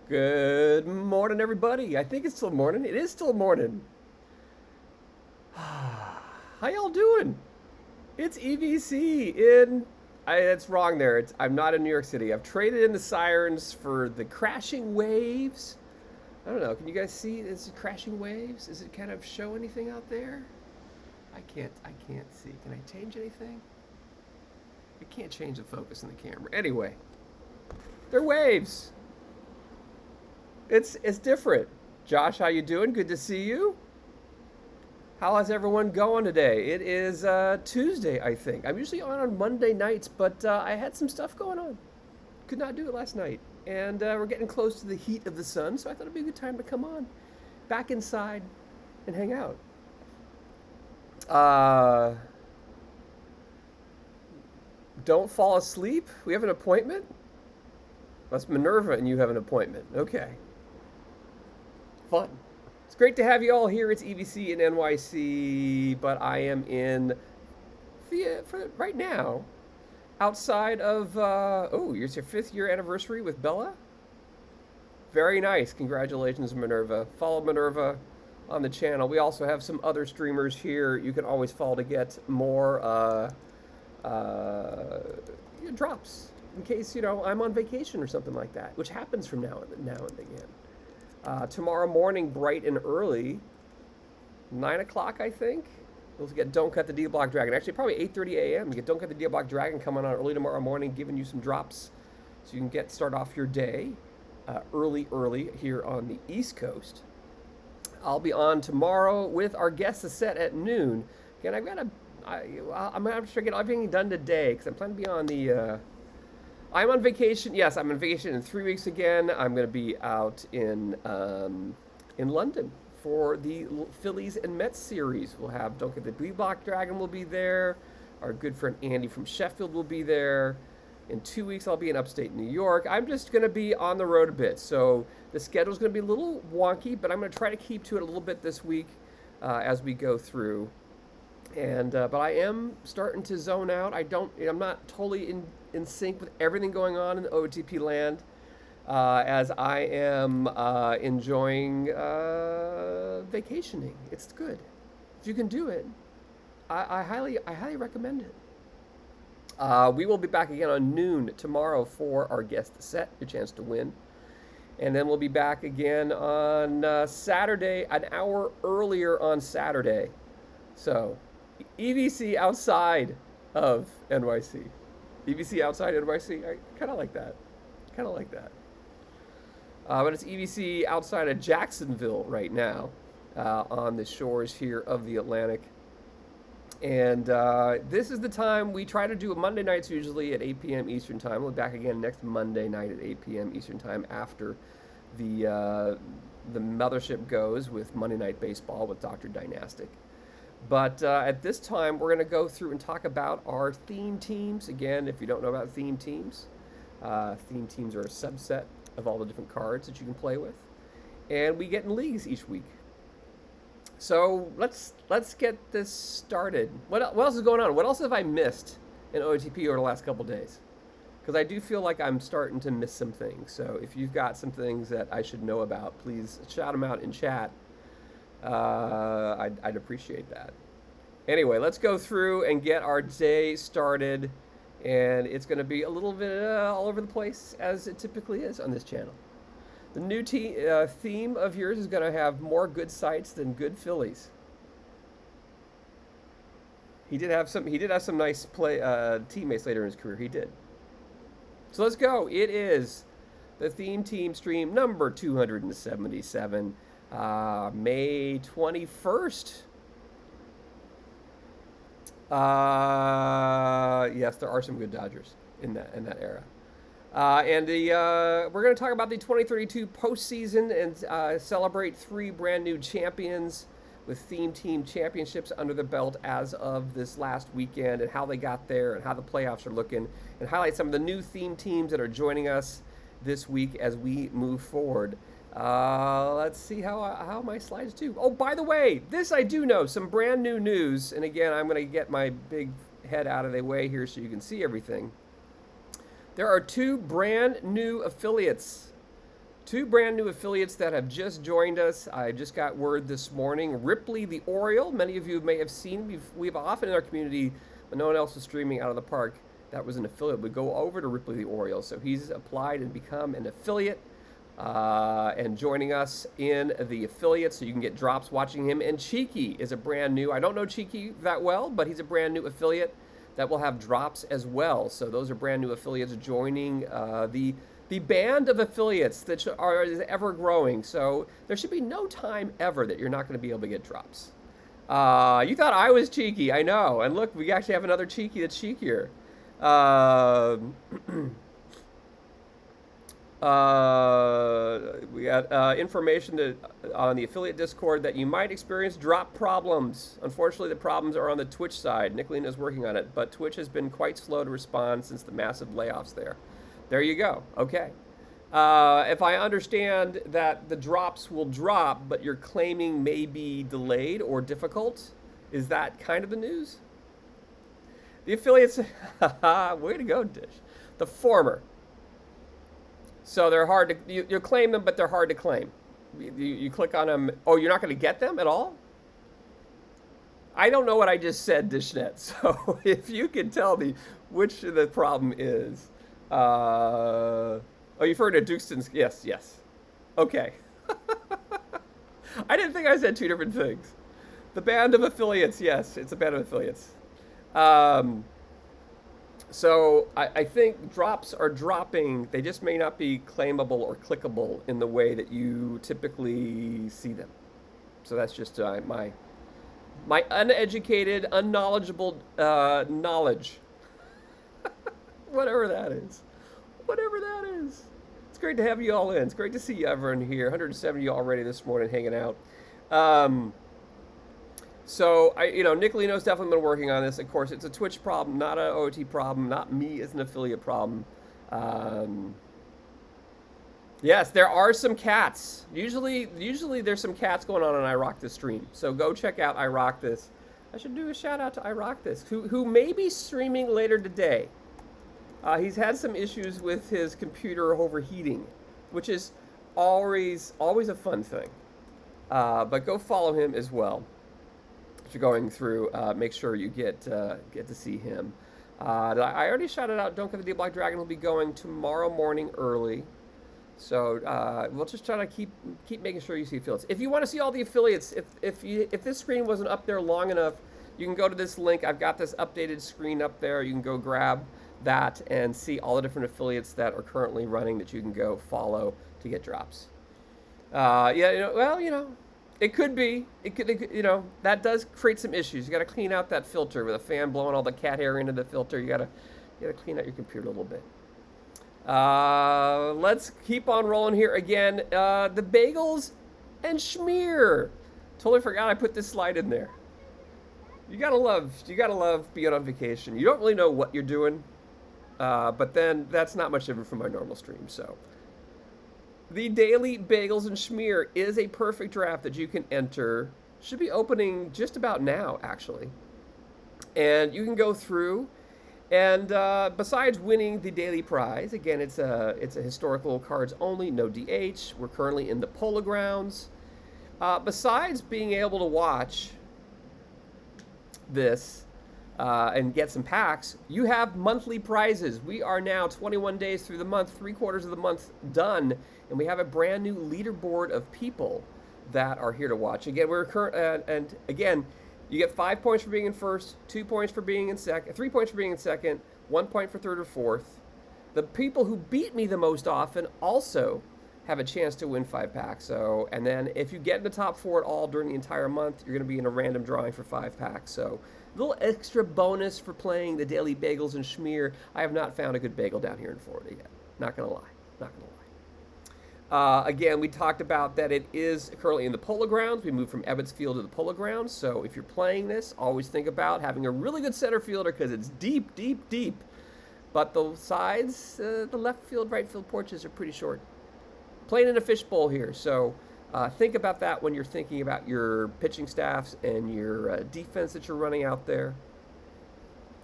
Good morning, everybody. I think it's still morning. It is still morning. How y'all doing? It's EVC in. It's wrong there. I'm not in New York City. I've traded in the sirens for the crashing waves. I don't know. Can you guys see? Is it crashing waves? Does it kind of show anything out there? I can't. I can't see. Can I change anything? I can't change the focus in the camera. Anyway, they're waves. It's different. Josh, how you doing? Good to see you. How is everyone going today? It is Tuesday, I think. I'm usually on Monday nights, but I had some stuff going on. Could not do it last night. And we're getting close to the heat of the sun, so I thought it'd be a good time to come on back inside and hang out. Uh, don't fall asleep. We have an appointment? That's Minerva, and you have an appointment. Okay. Fun. It's great to have you all here. It's EVC in NYC, but I am in for right now outside of. It's your 5th year anniversary with Bella. Very nice. Congratulations, Minerva. Follow Minerva on the channel. We also have some other streamers here. You can always follow to get more uh, drops in case I'm on vacation or something like that, which happens from now and again. Tomorrow morning, bright and early, 9 o'clock, I think. We'll get Don't Cut the D Block Dragon. Actually, probably 8:30 a.m. You get Don't Cut the D Block Dragon coming on early tomorrow morning, giving you some drops so you can start off your day early here on the East Coast. I'll be on tomorrow with our guest set at noon. Again, I'm gonna have to get everything done today because I'm planning to be on the. I'm on vacation. Yes, I'm on vacation in 3 weeks again. I'm going to be out in London for the Phillies and Mets series. We'll have Don't Get the Blue Block Dragon will be there. Our good friend Andy from Sheffield will be there. In 2 weeks, I'll be in upstate New York. I'm just going to be on the road a bit. So the schedule's going to be a little wonky, but I'm going to try to keep to it a little bit this week as we go through. And but I am starting to zone out. I'm not totally in sync with everything going on in the OTP land, as I am enjoying vacationing. It's good. If you can do it, I highly recommend it. We will be back again on noon tomorrow for our guest set, your chance to win. And then we'll be back again on Saturday, an hour earlier on Saturday. So, EVC outside of NYC. EVC outside NYC. I kind of like that. Kind of like that. But it's EVC outside of Jacksonville right now, on the shores here of the Atlantic. And this is the time we try to do Monday nights usually at 8 p.m. Eastern Time. We'll be back again next Monday night at 8 p.m. Eastern Time after the mothership goes with Monday Night Baseball with Dr. Dynastic. But at this time, we're going to go through and talk about our theme teams. Again, if you don't know about theme teams are a subset of all the different cards that you can play with. And we get in leagues each week. So let's get this started. What else is going on? What else have I missed in OTP over the last couple days? Because I do feel like I'm starting to miss some things. So if you've got some things that I should know about, please shout them out in chat. I'd appreciate that. Anyway, let's go through and get our day started. And it's going to be a little bit all over the place, as it typically is on this channel. The new theme of yours is going to have more good sights than good Phillies. He did have some nice teammates later in his career. He did. So let's go. It is the theme team stream number 277. May 21st. Yes, there are some good Dodgers in that era. We're going to talk about the 2032 postseason and celebrate 3 brand new champions with theme team championships under the belt as of this last weekend, and how they got there and how the playoffs are looking, and highlight some of the new theme teams that are joining us this week as we move forward. Let's see how my slides do. Oh, by the way, this I do know, some brand new news. And again, I'm going to get my big head out of the way here so you can see everything. There are 2 brand new affiliates Two brand new affiliates that have just joined us. I just got word this morning. Ripley the Oriole. Many of you may have seen. We've often in our community, when no one else was streaming out of the park, that was an affiliate. We go over to Ripley the Oriole. So he's applied and become an affiliate and joining us in the affiliate. So you can get drops watching him. And Cheeky is a brand new. I don't know Cheeky that well, but he's a brand new affiliate that will have drops as well. So those are brand new affiliates joining the band of affiliates that is ever growing. So there should be no time ever that you're not going to be able to get drops. You thought I was cheeky, I know. And look, we actually have another cheeky that's cheekier. We got information on the affiliate Discord that you might experience drop problems. Unfortunately, the problems are on the Twitch side. Nicolina is working on it, but Twitch has been quite slow to respond since the massive layoffs there. There you go. Okay. If I understand that the drops will drop, but your claiming may be delayed or difficult, is that kind of the news? The affiliates, way to go, Dish. The former. So they're hard to, you claim them, but they're hard to claim. You click on them. Oh, you're not going to get them at all? I don't know what I just said, Dishnet. So if you can tell me which the problem is. Oh, you've heard of Dukeston's? Yes. Okay. I didn't think I said two different things. The band of affiliates, yes, it's a band of affiliates. So I think drops are dropping. They just may not be claimable or clickable in the way that you typically see them. So that's just my uneducated, unknowledgeable knowledge. Whatever that is. It's great to have you all in. It's great to see you everyone here. 170 already this morning hanging out. So Nicolino's definitely been working on this. Of course, it's a Twitch problem, not an OOT problem, not me as an affiliate problem. Yes, there are some cats. Usually there's some cats going on I Rock This stream. So go check out I Rock This. I should do a shout out to I Rock This, who may be streaming later today. He's had some issues with his computer overheating, which is always a fun thing. But go follow him as well. If you're going through, make sure you get to see him. I already shouted out Don't Get the Deep Black Dragon will be going tomorrow morning early. So we'll just try to keep making sure you see affiliates. If you want to see all the affiliates, if this screen wasn't up there long enough, you can go to this link. I've got this updated screen up there. You can go grab that and see all the different affiliates that are currently running that you can go follow to get drops. It could be. It could, that does create some issues. You got to clean out that filter with a fan blowing all the cat hair into the filter. You got to clean out your computer a little bit. Let's keep on rolling here again. The bagels and schmear. Totally forgot I put this slide in there. You gotta love being on vacation. You don't really know what you're doing, but then that's not much different from my normal stream. So, the daily bagels and schmear is a perfect draft that you can enter. Should be opening just about now, actually, and you can go through. And besides winning the daily prize, again, it's a historical cards only, no DH. We're currently in the Polo Grounds. Besides being able to watch this and get some packs, you have monthly prizes. We are now 21 days through the month, 3/4 of the month done, and we have a brand new leaderboard of people that are here to watch. Again, and again, you get 5 points for being in first, 2 points for being in second, 3 points for being in second, 1 point for third or fourth. The people who beat me the most often also have a chance to win 5 packs. So, and then if you get in the top 4 at all during the entire month, you're going to be in a random drawing for 5 packs. So, a little extra bonus for playing the daily bagels and schmear. I have not found a good bagel down here in Florida yet. Not going to lie. Again, we talked about that it is currently in the Polo Grounds. We moved from Ebbets Field to the Polo Grounds. So if you're playing this, always think about having a really good center fielder because it's deep, deep, deep. But the sides, the left field, right field porches are pretty short. Playing in a fishbowl here. So think about that when you're thinking about your pitching staffs and your defense that you're running out there.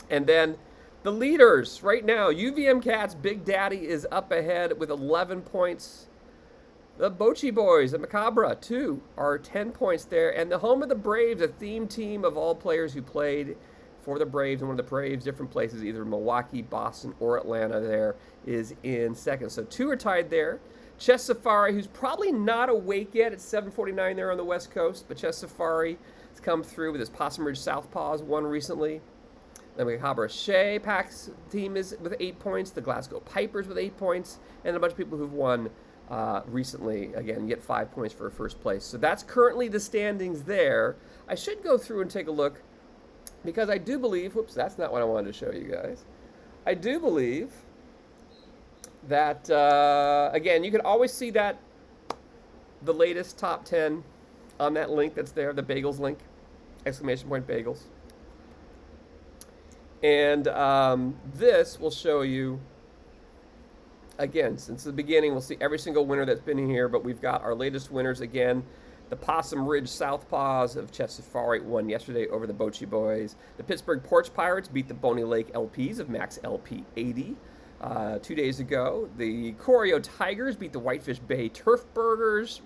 And then the leaders right now, UVM Cats, Big Daddy is up ahead with 11 points. The Bocce Boys, the Macabre, 2 are 10 points there. And the home of the Braves, a theme team of all players who played for the Braves, and one of the Braves' different places, either Milwaukee, Boston, or Atlanta, there is in second. So 2 are tied there. Chess Safari, who's probably not awake yet, it's 7:49 there on the West Coast, but Chess Safari has come through with his Possum Ridge Southpaws, won recently. The Macabre Shea Pack's team is with 8 points, the Glasgow Pipers with 8 points, and a bunch of people who've won recently, again, get 5 points for first place. So that's currently the standings there. I should go through and take a look because I do believe, whoops, that's not what I wanted to show you guys. I do believe that, again, you can always see that, the latest top 10 on that link that's there, the Bagels link, exclamation point Bagels. And this will show you, again, since the beginning, we'll see every single winner that's been here, but we've got our latest winners again. The Possum Ridge Southpaws of Chess Safari won yesterday over the Bocce Boys. The Pittsburgh Porch Pirates beat the Boney Lake LPs of Max LP 80 2 days ago. The Corio Tigers beat the Whitefish Bay Turf Burners,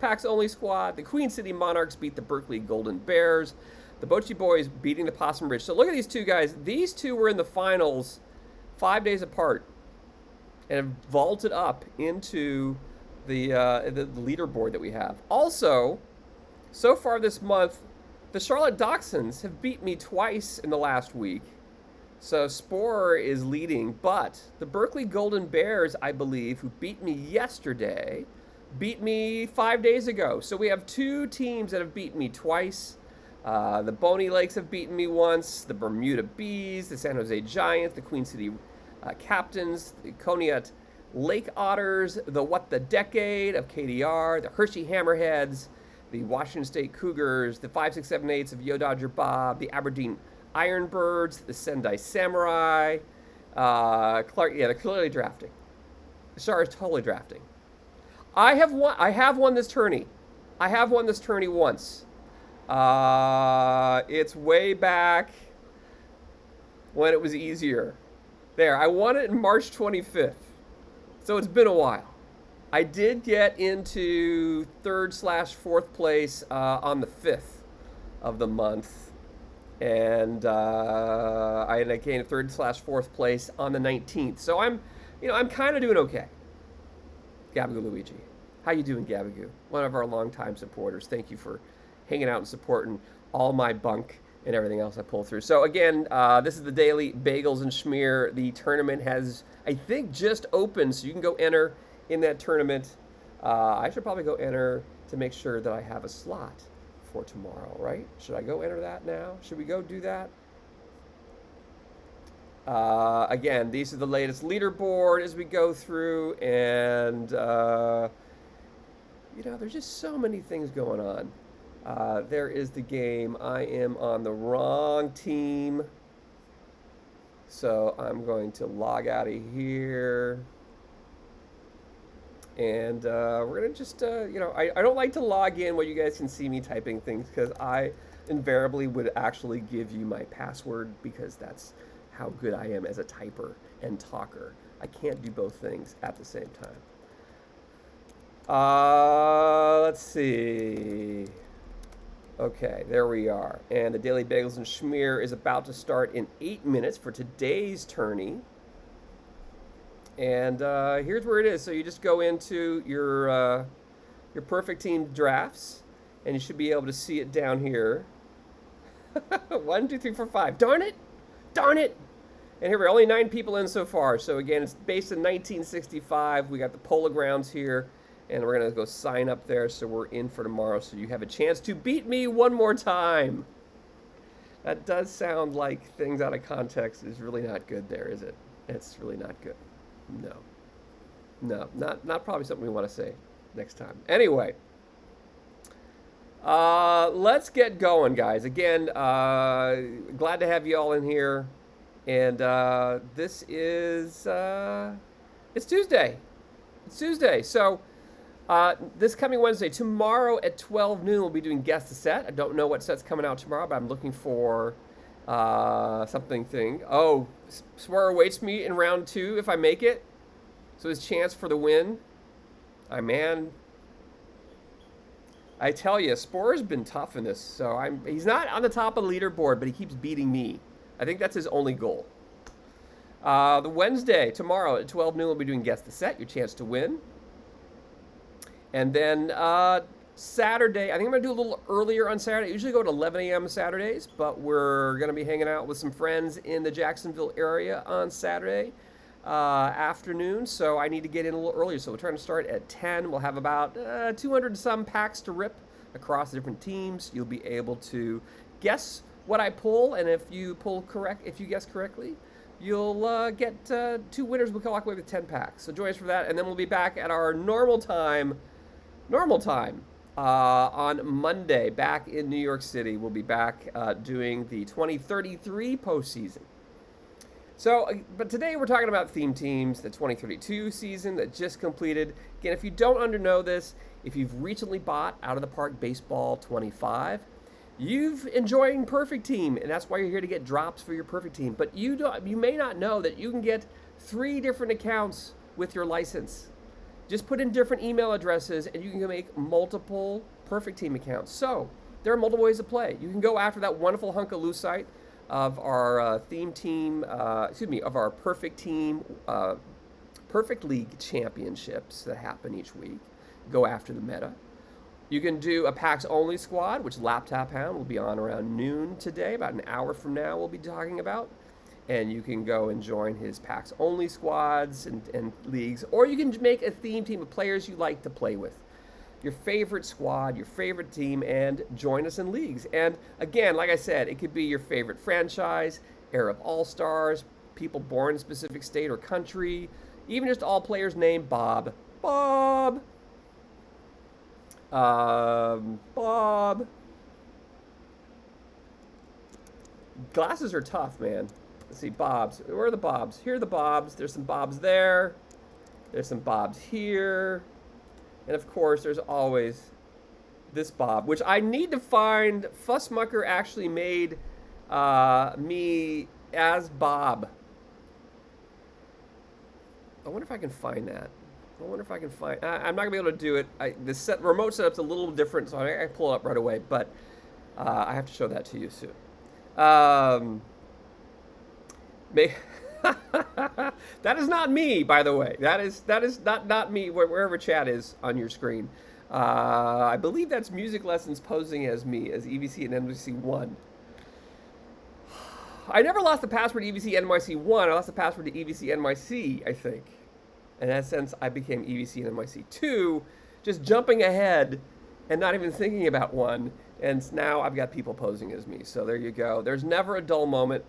Pax Only Squad. The Queen City Monarchs beat the Berkeley Golden Bears. The Bocce Boys beating the Possum Ridge. So look at these two guys. These two were in the finals 5 days apart and have vaulted up into the leaderboard that we have. Also, so far this month, the Charlotte Dachshunds have beat me twice in the last week. So Sporer is leading, but the Berkeley Golden Bears, I believe, who beat me yesterday, beat me 5 days ago. So we have 2 teams that have beaten me twice. The Boney Lakes have beaten me once. The Bermuda Bees, the San Jose Giants, the Queen City Captains, the Conneaut Lake Otters, the What the Decade of KDR, the Hershey Hammerheads, the Washington State Cougars, the 5678s of Yo Dodger Bob, the Aberdeen Ironbirds, the Sendai Samurai, they're clearly drafting. Shar is totally drafting. I have won this tourney. I have won this tourney once. It's way back when it was easier. There, I won it in March 25th. So it's been a while. I did get into 3rd/4th place on the 5th of the month. And I gained 3rd/4th place on the 19th. So I'm kind of doing okay. Gabagoo Luigi. How you doing, Gabagoo? One of our longtime supporters. Thank you for hanging out and supporting all my bunk and everything else I pull through. So again, this is the daily Bagels and Schmear. The tournament has, I think, just opened, so you can go enter in that tournament. I should probably go enter to make sure that I have a slot for tomorrow, right? Should I go enter that now? Should we go do that? Again, these are the latest leaderboard as we go through, and there's just so many things going on. There is the game. I am on the wrong team. So I'm going to log out of here. And we're going to just, I don't like to log in where you guys can see me typing things because I invariably would actually give you my password because that's how good I am as a typer and talker. I can't do both things at the same time. Let's see. Okay, there we are. And the Daily Bagels and Schmear is about to start in 8 minutes for today's tourney. And here's where it is. So you just go into your perfect team drafts, and you should be able to see it down here. 1, 2, 3, 4, 5. Darn it! Darn it! And here we're only 9 people in so far. So again, it's based in 1965. We got the Polo Grounds here. And we're going to go sign up there so we're in for tomorrow so you have a chance to beat me one more time. That does sound like things out of context is really not good there, is it? It's really not good. No, not probably something we want to say next time. Anyway, let's get going, guys. Again, glad to have you all in here. And this is, it's Tuesday. It's Tuesday. So this coming Wednesday, tomorrow at 12 noon, we'll be doing Guess the Set. I don't know what set's coming out tomorrow, but I'm looking for something. Oh, Swear awaits me in round 2 if I make it. So his chance for the win Man, I tell you, Spore's been tough in this. So he's not on the top of the leaderboard, but he keeps beating me. I think that's his only goal. The Wednesday, tomorrow at 12 noon, we'll be doing Guess the Set, your chance to win. And then Saturday, I think I'm going to do a little earlier on Saturday. I usually go to 11 a.m. Saturdays, but we're going to be hanging out with some friends in the Jacksonville area on Saturday afternoon. So I need to get in a little earlier. So we're trying to start at 10. We'll have about 200 and some packs to rip across the different teams. You'll be able to guess what I pull, and if you guess correctly, you'll get 2 winners. We'll walk away with 10 packs. So join us for that, and then we'll be back at our normal time on Monday, back in New York City. We'll be back doing the 2033 postseason. So, but today we're talking about theme teams, the 2032 season that just completed. Again, if you don't know this, if you've recently bought Out of the Park Baseball 25, you've enjoying Perfect Team, and that's why you're here to get drops for your Perfect Team. But you may not know that you can get 3 different accounts with your license. Just put in different email addresses, and you can make multiple Perfect Team accounts. So there are multiple ways to play. You can go after that wonderful hunk of lucite of our theme team, of our Perfect Team, Perfect League championships that happen each week. Go after the meta. You can do a PAX only squad, which Laptop Hound will be on around noon today. About an hour from now, we'll be talking about. And you can go and join his PAX only squads and leagues, or you can make a theme team of players you like to play with. Your favorite squad, your favorite team, and join us in leagues. And again, like I said, it could be your favorite franchise, era of all-stars, people born in a specific state or country, even just all players named Bob. Bob. Glasses are tough, man. Let's see, Bobs. Where are the Bobs? Here are the Bobs. There's some Bobs there. There's some Bobs here. And of course, there's always this Bob, which I need to find. Fussmucker actually made me as Bob. I wonder if I can find that. I'm not going to be able to do it. The remote setup's a little different, so I pull it up right away. But I have to show that to you soon. That is not me, by the way. That is not me. Wherever chat is on your screen, I believe that's Music Lessons posing as me as EVC and NYC1. I never lost the password to EVC NYC1. I lost the password to EVC NYC, I think. In that sense, I became EVC NYC2, just jumping ahead and not even thinking about one. And now I've got people posing as me. So there you go. There's never a dull moment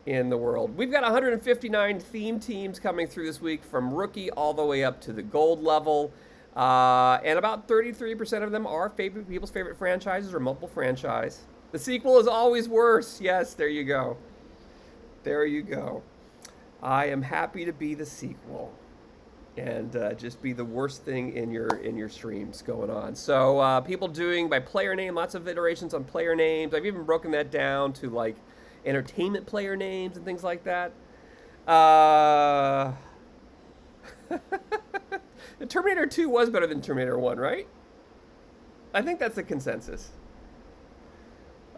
in the world. We've got 159 theme teams coming through this week, from rookie all the way up to the gold level. And about 33% of them are people's favorite franchises or multiple franchise. The sequel is always worse. Yes, there you go. There you go. I am happy to be the sequel and just be the worst thing in your streams going on. So people doing by player name, lots of iterations on player names. I've even broken that down to like entertainment player names and things like that. The Terminator 2 was better than Terminator 1, right? I think that's the consensus.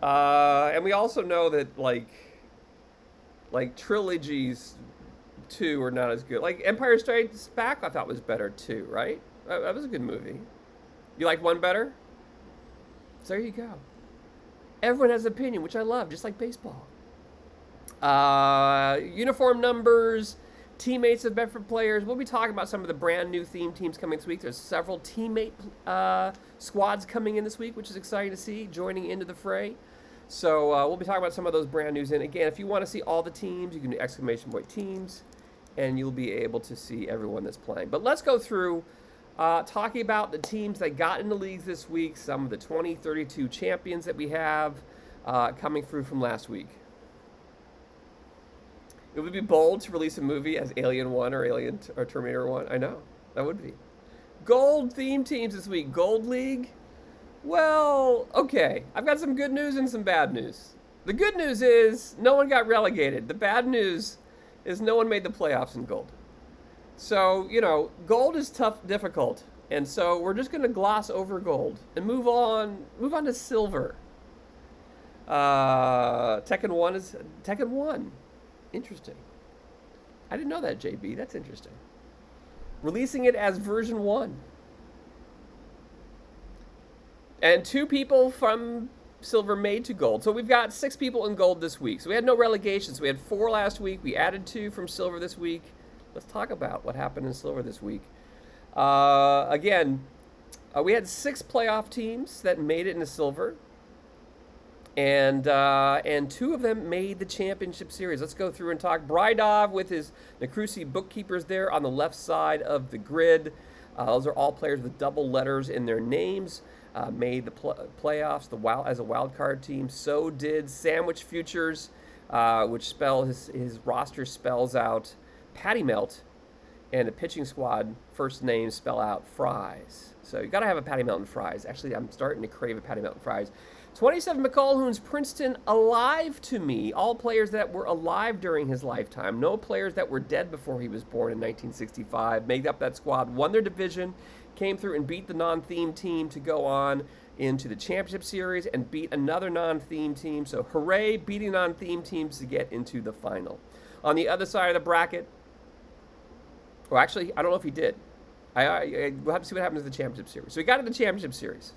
And we also know that like trilogies 2 are not as good. Like Empire Strikes Back, I thought was better too, right? That was a good movie. You like 1 better? So there you go. Everyone has an opinion, which I love, just like baseball. Uniform numbers, teammates of Bedford players. We'll be talking about some of the brand new theme teams coming this week. There's several teammate squads coming in this week, which is exciting to see, joining into the fray. So we'll be talking about some of those brand news. And again, if you want to see all the teams, you can do ! teams, and you'll be able to see everyone that's playing. But let's go through talking about the teams that got into leagues this week, some of the 2032 champions that we have coming through from last week. It would be bold to release a movie as Alien 1 or Terminator 1. I know, that would be. Gold theme teams this week. Gold League. Well, okay. I've got some good news and some bad news. The good news is no one got relegated. The bad news is no one made the playoffs in Gold. So, gold is tough, difficult. And so we're just going to gloss over gold and move on to silver. Tekken 1. Interesting. I didn't know that, JB. That's interesting. Releasing it as version 1. And 2 people from silver made to gold. So we've got 6 people in gold this week. So we had no relegations. We had 4 last week. We added 2 from silver this week. Let's talk about what happened in silver this week. Again, we had 6 playoff teams that made it into silver. And 2 of them made the championship series. Let's go through and talk. Brydov with his Nakrusi bookkeepers there on the left side of the grid. Those are all players with double letters in their names. Made the playoffs as a wild card team. So did Sandwich Futures, which his roster spells out Patty Melt, and the pitching squad first names spell out Fries. So you got to have a Patty Melt and Fries. Actually, I'm starting to crave a Patty Melt and Fries. 27 McCulloughn's Princeton alive to me. All players that were alive during his lifetime. No players that were dead before he was born in 1965. Made up that squad, won their division, came through and beat the non-theme team to go on into the championship series and beat another non-theme team. So hooray, beating non-theme teams to get into the final. On the other side of the bracket, well, actually, I don't know if he did. We'll have to see what happens in the championship series. So we got to the championship series.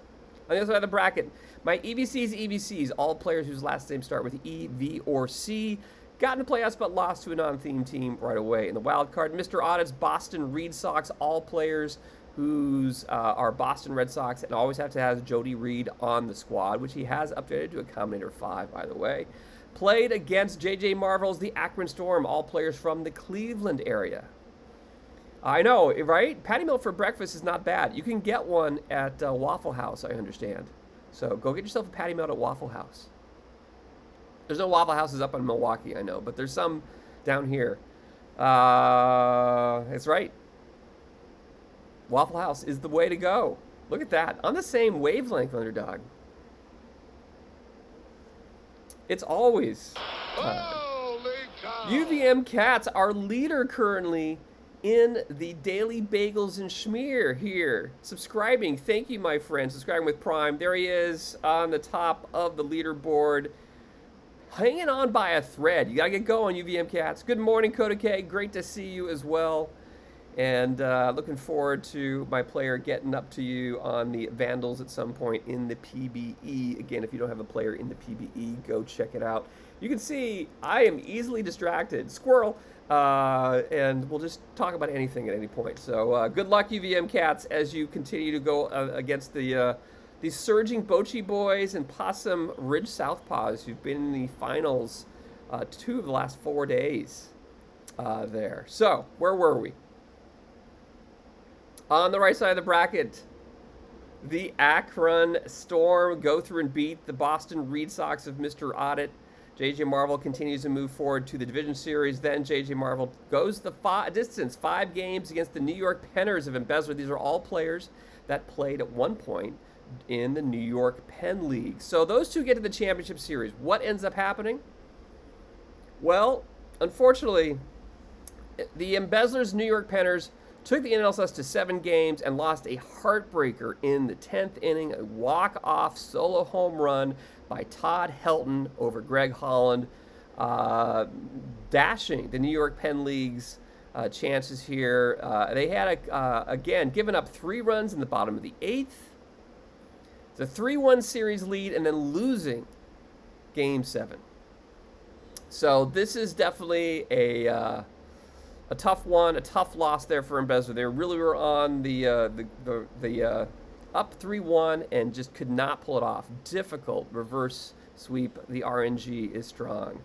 On the other side of the bracket, my EBCs, all players whose last names start with E, V, or C, got in the playoffs but lost to a non-theme team right away. In the wild card, Mr. Audit's Boston Red Sox, all players whose are Boston Red Sox and always have to have Jody Reed on the squad, which he has updated to a Combinator 5, by the way. Played against JJ Marvel's the Akron Storm, all players from the Cleveland area. I know, right? Patty Melt for breakfast is not bad. You can get one at Waffle House, I understand. So go get yourself a Patty Melt at Waffle House. There's no Waffle Houses up in Milwaukee, I know, but there's some down here. That's right. Waffle House is the way to go. Look at that. On the same wavelength, Underdog. It's always UVM Cats, our leader currently in the Daily Bagels and Schmear here. Subscribing. Thank you, my friend. Subscribing with Prime. There he is on the top of the leaderboard. Hanging on by a thread. You got to get going, UVM Cats. Good morning, Coda K. Great to see you as well. And looking forward to my player getting up to you on the Vandals at some point in the PBE. Again, if you don't have a player in the PBE, go check it out. You can see I am easily distracted. Squirrel. And we'll just talk about anything at any point. So good luck, UVM Cats, as you continue to go against the surging Bochi boys and Possum Ridge Southpaws who've been in the finals 2 of the last 4 days there. So where were we? On the right side of the bracket, the Akron Storm go through and beat the Boston Red Sox of Mr. Audit. JJ Marvel continues to move forward to the division series. Then JJ Marvel goes the distance, 5 games against the New York Penners of Embezzler. These are all players that played at one point in the New York Penn League. So those 2 get to the championship series. What ends up happening? Well, unfortunately, the Embezzlers New York Penners took the NLCS to 7 games and lost a heartbreaker in the 10th inning, a walk-off solo home run by Todd Helton over Greg Holland, dashing the New York Penn League's chances here. They had, again, given up 3 runs in the bottom of the 8th. It's a 3-1 series lead and then losing Game 7. So this is definitely a tough one, a tough loss there for Embezzler. They really were on the up 3-1 and just could not pull it off. Difficult reverse sweep. The RNG is strong.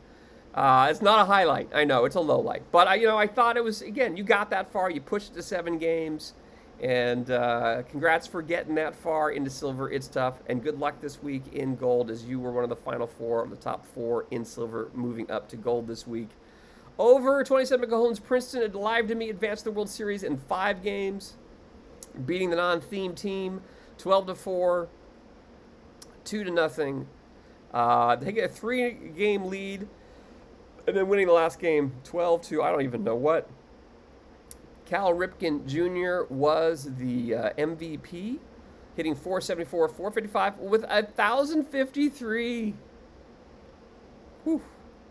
It's not a highlight. I know it's a low light, but I thought it was, again, you got that far. You pushed it to 7 games, and congrats for getting that far into silver. It's tough, and good luck this week in gold as you were one of the final 4 of the top 4 in silver, moving up to gold this week. Over 27 McCulloughn's Princeton live to me advanced the World Series in 5 games, beating the non-theme team 12-4, 2-0. They get a 3-game lead, and then winning the last game 12-2. I don't even know what. Cal Ripken Jr. was the MVP, hitting 474, 455 with 1,053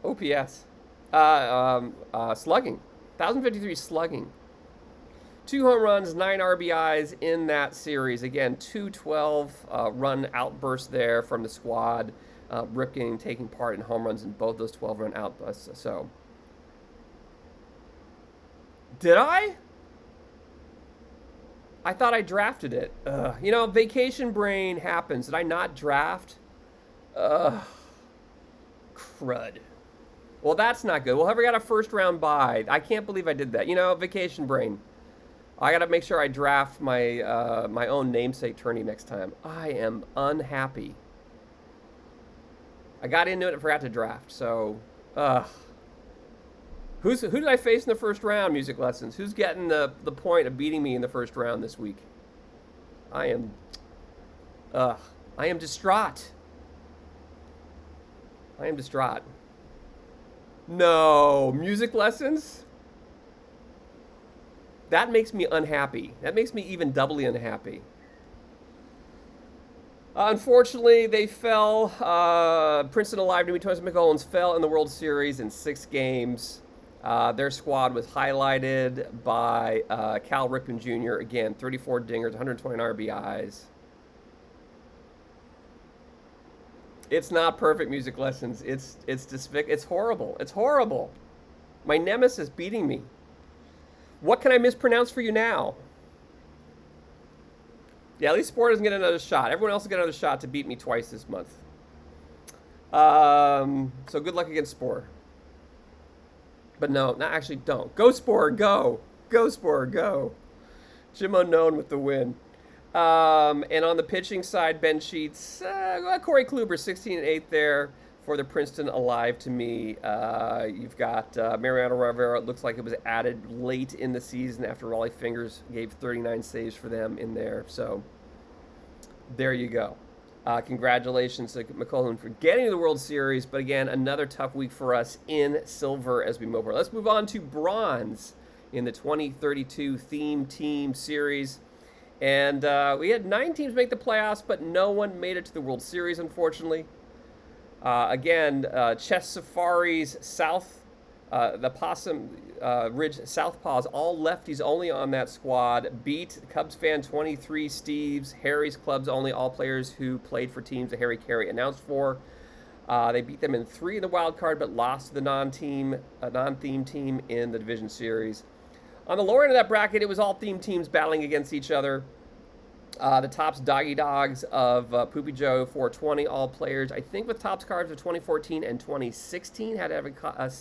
OPS. Slugging. 1,053 slugging. 2 home runs, 9 RBIs in that series. Again, 212 run outbursts there from the squad. Ripken taking part in home runs in both those 12 run outbursts. So, did I? I thought I drafted it. Vacation brain happens. Did I not draft? Crud. Well, that's not good. Well, have we got a first round bye? I can't believe I did that. Vacation brain. I got to make sure I draft my my own namesake tourney next time. I am unhappy. I got into it and forgot to draft. So, who did I face in the first round, Music Lessons? Who's getting the point of beating me in the first round this week? I am distraught. I am distraught. No, Music Lessons? That makes me unhappy. That makes me even doubly unhappy. Unfortunately, they fell. Princeton Alive, Demetrius McCullens fell in the World Series in 6 games. Their squad was highlighted by Cal Ripken Jr. Again, 34 dingers, 129 RBIs. It's not perfect, Music Lessons. It's It's horrible. It's horrible. My nemesis beating me. What can I mispronounce for you now? Yeah, at least Sport doesn't get another shot. Everyone else will get another shot to beat me twice this month. So good luck against Spore. But no, actually don't. Go Spore, go. Go Spore, go. Jim Unknown with the win. And on the pitching side, Ben Sheets, Corey Kluber, 16-8 there for the Princeton Alive to me. You've got Mariano Rivera. It looks like it was added late in the season after Raleigh Fingers gave 39 saves for them in there. So there you go. Congratulations to McCullens for getting to the World Series. But again, another tough week for us in silver as we move on. Let's move on to bronze in the 2032 Theme Team Series. And we had 9 teams make the playoffs, but no one made it to the World Series, unfortunately. Chess Safaris South, the Possum Ridge Southpaws, all lefties only on that squad, beat Cubs fan 23 Steves, Harry's Clubs only, all players who played for teams that Harry Carey announced for. They beat them in 3 in the wild card, but lost to the non-theme team in the division series. On the lower end of that bracket, it was all theme teams battling against each other. The Tops Doggy Dogs of Poopy Joe 420, all players, I think with Tops cards of 2014 and 2016, had to have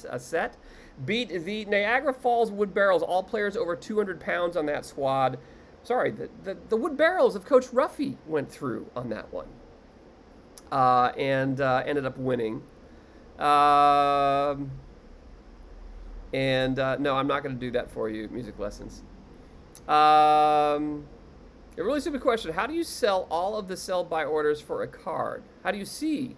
a set. Beat the Niagara Falls Wood Barrels, all players over 200 pounds on that squad. Sorry, the Wood Barrels of Coach Ruffy went through on that one. And ended up winning. No, I'm not going to do that for you, Music Lessons. A really stupid question. How do you sell all of the sell-by orders for a card? How do you see?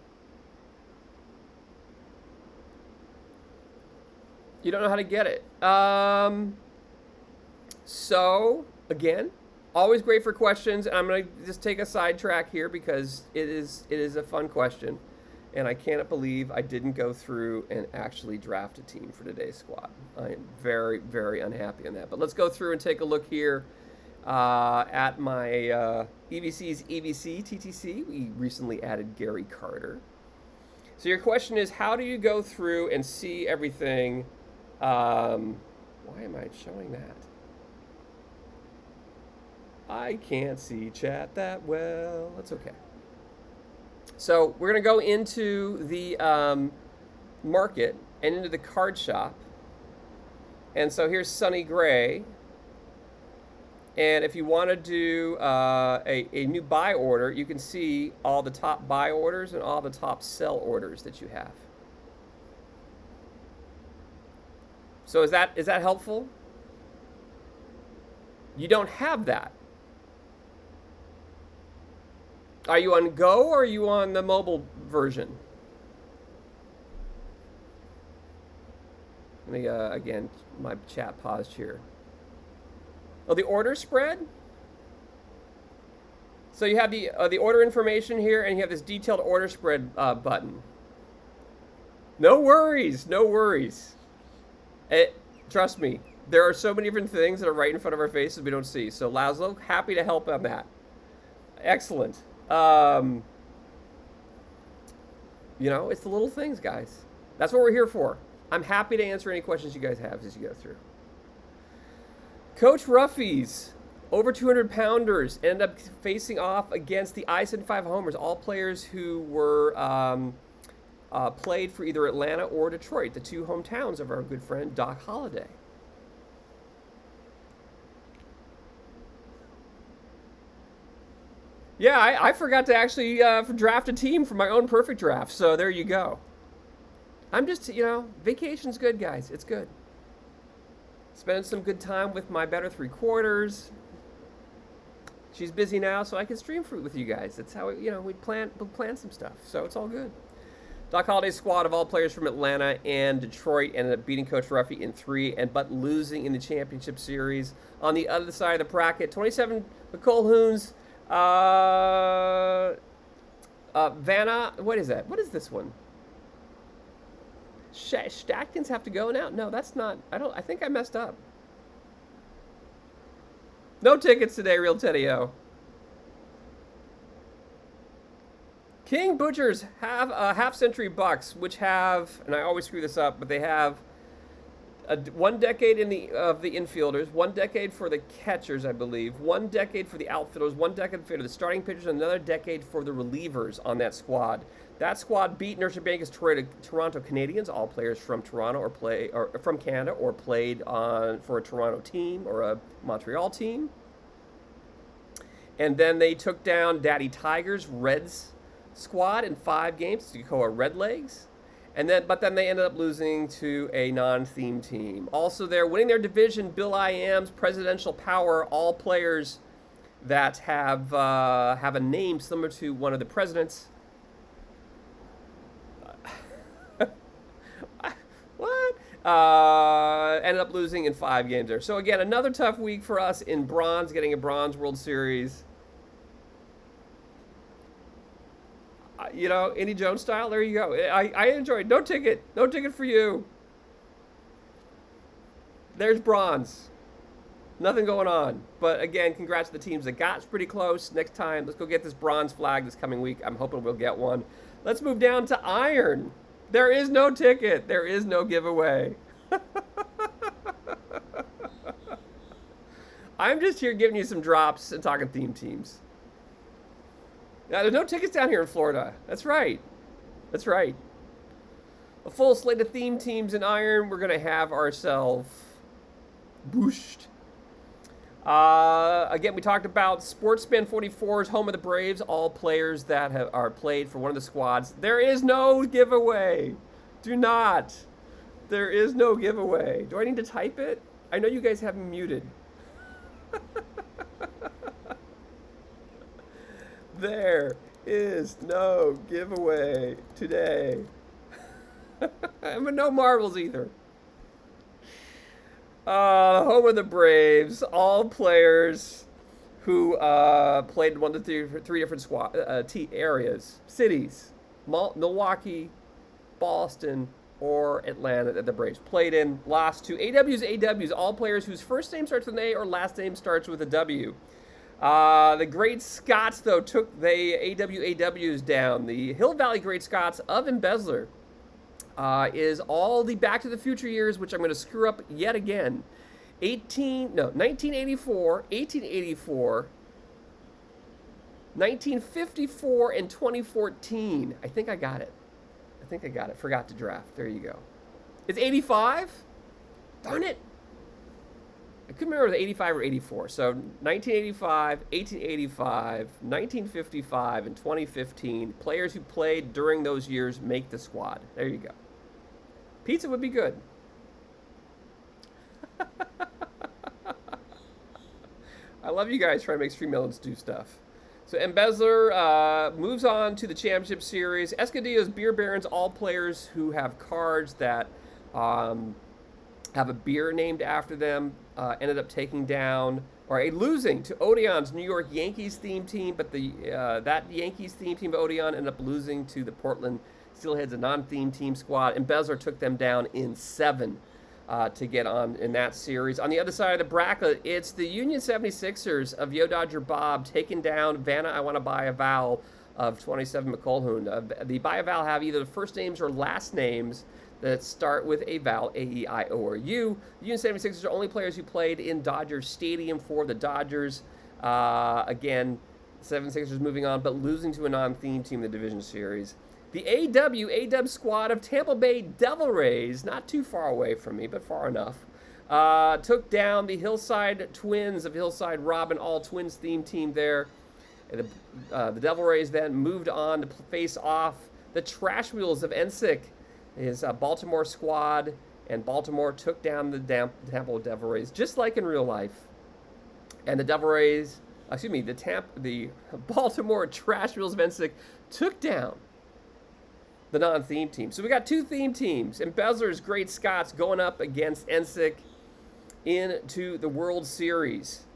You don't know how to get it. So, again, always great for questions. And I'm going to just take a sidetrack here because it is a fun question. And I cannot believe I didn't go through and actually draft a team for today's squad. I am very, very unhappy on that. But let's go through and take a look here at my EVC's EVC TTC. We recently added Gary Carter. So your question is, how do you go through and see everything? Why am I showing that? I can't see chat that well. That's okay. So we're going to go into the market and into the card shop. And so here's Sonny Gray. And if you want to do a new buy order, you can see all the top buy orders and all the top sell orders that you have. So is that helpful? You don't have that. Are you on Go or are you on the mobile version? Let me, again, my chat paused here. Oh, the order spread? So you have the order information here, and you have this detailed order spread button. No worries, no worries. Trust me, there are so many different things that are right in front of our faces we don't see. So Laszlo, happy to help on that. Excellent. It's the little things, guys. That's what we're here for. I'm happy to answer any questions you guys have as you go through. Coach Ruffy's over 200 pounders end up facing off against the I-75 homers, all players who were played for either Atlanta or Detroit, the two hometowns of our good friend Doc Holliday. Yeah, I forgot to actually draft a team for my own perfect draft, so there you go. I'm just, vacation's good, guys. It's good. Spending some good time with my better three quarters. She's busy now, so I can stream fruit with you guys. That's how, we plan some stuff, so it's all good. Doc Holliday's squad of all players from Atlanta and Detroit ended up beating Coach Ruffy in 3 but losing in the championship series. On the other side of the bracket, 27 McColhoun's Vanna, what is that? What is this one? Stacktons have to go now? No, that's not. I think I messed up. No tickets today, Real Teddy-O. King Butchers have half-century bucks, which have, and I always screw this up, but they have 1 decade of the infielders, 1 decade for the catchers, I believe, 1 decade for the outfielders, 1 decade for the starting pitchers, and another decade for the relievers on that squad. That squad beat Nurse Bank's Toronto Canadians, all players from Toronto or from Canada or played for a Toronto team or a Montreal team. And then they took down Daddy Tigers, Reds squad in 5 games, Toccoa Redlegs. But then they ended up losing to a non-theme team. Also, they're winning their division. Bill I.Am's Presidential Power, all players that have a name similar to one of the presidents. What? Ended up losing in 5 games there. So again, another tough week for us in bronze, getting a bronze World Series. Indy Jones style, there you go. I enjoyed. No ticket for you. There's bronze. Nothing going on. But again, congrats to the teams that got. It's pretty close. Next time, let's go get this bronze flag this coming week. I'm hoping we'll get one. Let's move down to iron. There is no ticket. There is no giveaway. I'm just here giving you some drops and talking theme teams. Now, there's no tickets down here in Florida. That's right. That's right. A full slate of theme teams in iron. We're going to have ourselves booshed. Again, we talked about Sportsman 44's home of the Braves. All players that are played for one of the squads. There is no giveaway. Do not. There is no giveaway. Do I need to type it? I know you guys have me muted. There is no giveaway today. But no marbles either. Home of the Braves. All players who played 1 to 3 different areas, cities, Milwaukee, Boston, or Atlanta that the Braves played in. Lost to AWs. All players whose first name starts with an A or last name starts with a W. The Great Scots, though, took the AWs down. The Hill Valley Great Scots of Embezzler is all the Back to the Future years, which I'm going to screw up yet again. 1984, 1884, 1954, and 2014. I think I got it. Forgot to draft. There you go. It's 85? Darn it. I couldn't remember if it was 85 or 84. So 1985, 1885, 1955, and 2015. Players who played during those years make the squad. There you go. Pizza would be good. I love you guys trying to make Stream Melons do stuff. So Embezzler moves on to the Championship Series. Escudillo's Beer Barons, all players who have cards that have a beer named after them. ended up taking down, or losing to Odeon's New York Yankees theme team, but that Yankees theme team of Odeon ended up losing to the Portland Steelheads, a non-theme team squad, and Besler took them down in 7 to get on in that series. On the other side of the bracket, it's the Union 76ers of Yo Dodger Bob taking down Vanna I Want to Buy a Vowel of 27 McColhoun. The Buy a Vowel have either the first names or last names that start with a vowel, A, E, I, O, or U. The Union 76ers are only players who played in Dodger Stadium for the Dodgers. Again, 76ers moving on, but losing to a non-theme team in the division series. The AW squad of Tampa Bay Devil Rays, not too far away from me, but far enough, took down the Hillside Twins of Hillside Robin, all Twins theme team there. The Devil Rays then moved on to face off the Trash Wheels of NSYNC, his Baltimore squad, and Baltimore took down the Tampa Devil Rays, just like in real life. And the the Baltimore Trash Wheels of NSYNC took down the non-theme team. So we got 2 theme teams, and Besler's Great Scots going up against NSYNC into the World Series.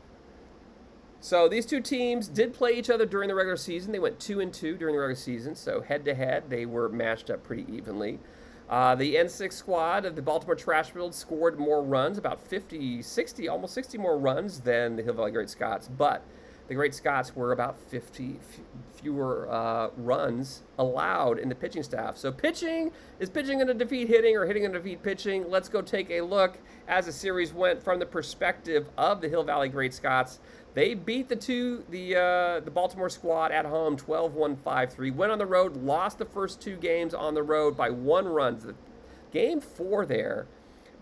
So these 2 teams did play each other during the regular season. They went 2-2 during the regular season, so head-to-head, they were matched up pretty evenly. The NSYNC squad of the Baltimore Trash Wheels scored more runs, about 60 more runs than the Hill Valley Great Scots, but the Great Scots were about 50 fewer runs allowed in the pitching staff. So is pitching going to defeat hitting, or hitting going to defeat pitching? Let's go take a look as the series went from the perspective of the Hill Valley Great Scots. They beat the Baltimore squad at home 12-1, 5-3. Went on the road, lost the first 2 games on the road by 1 run. Game 4 there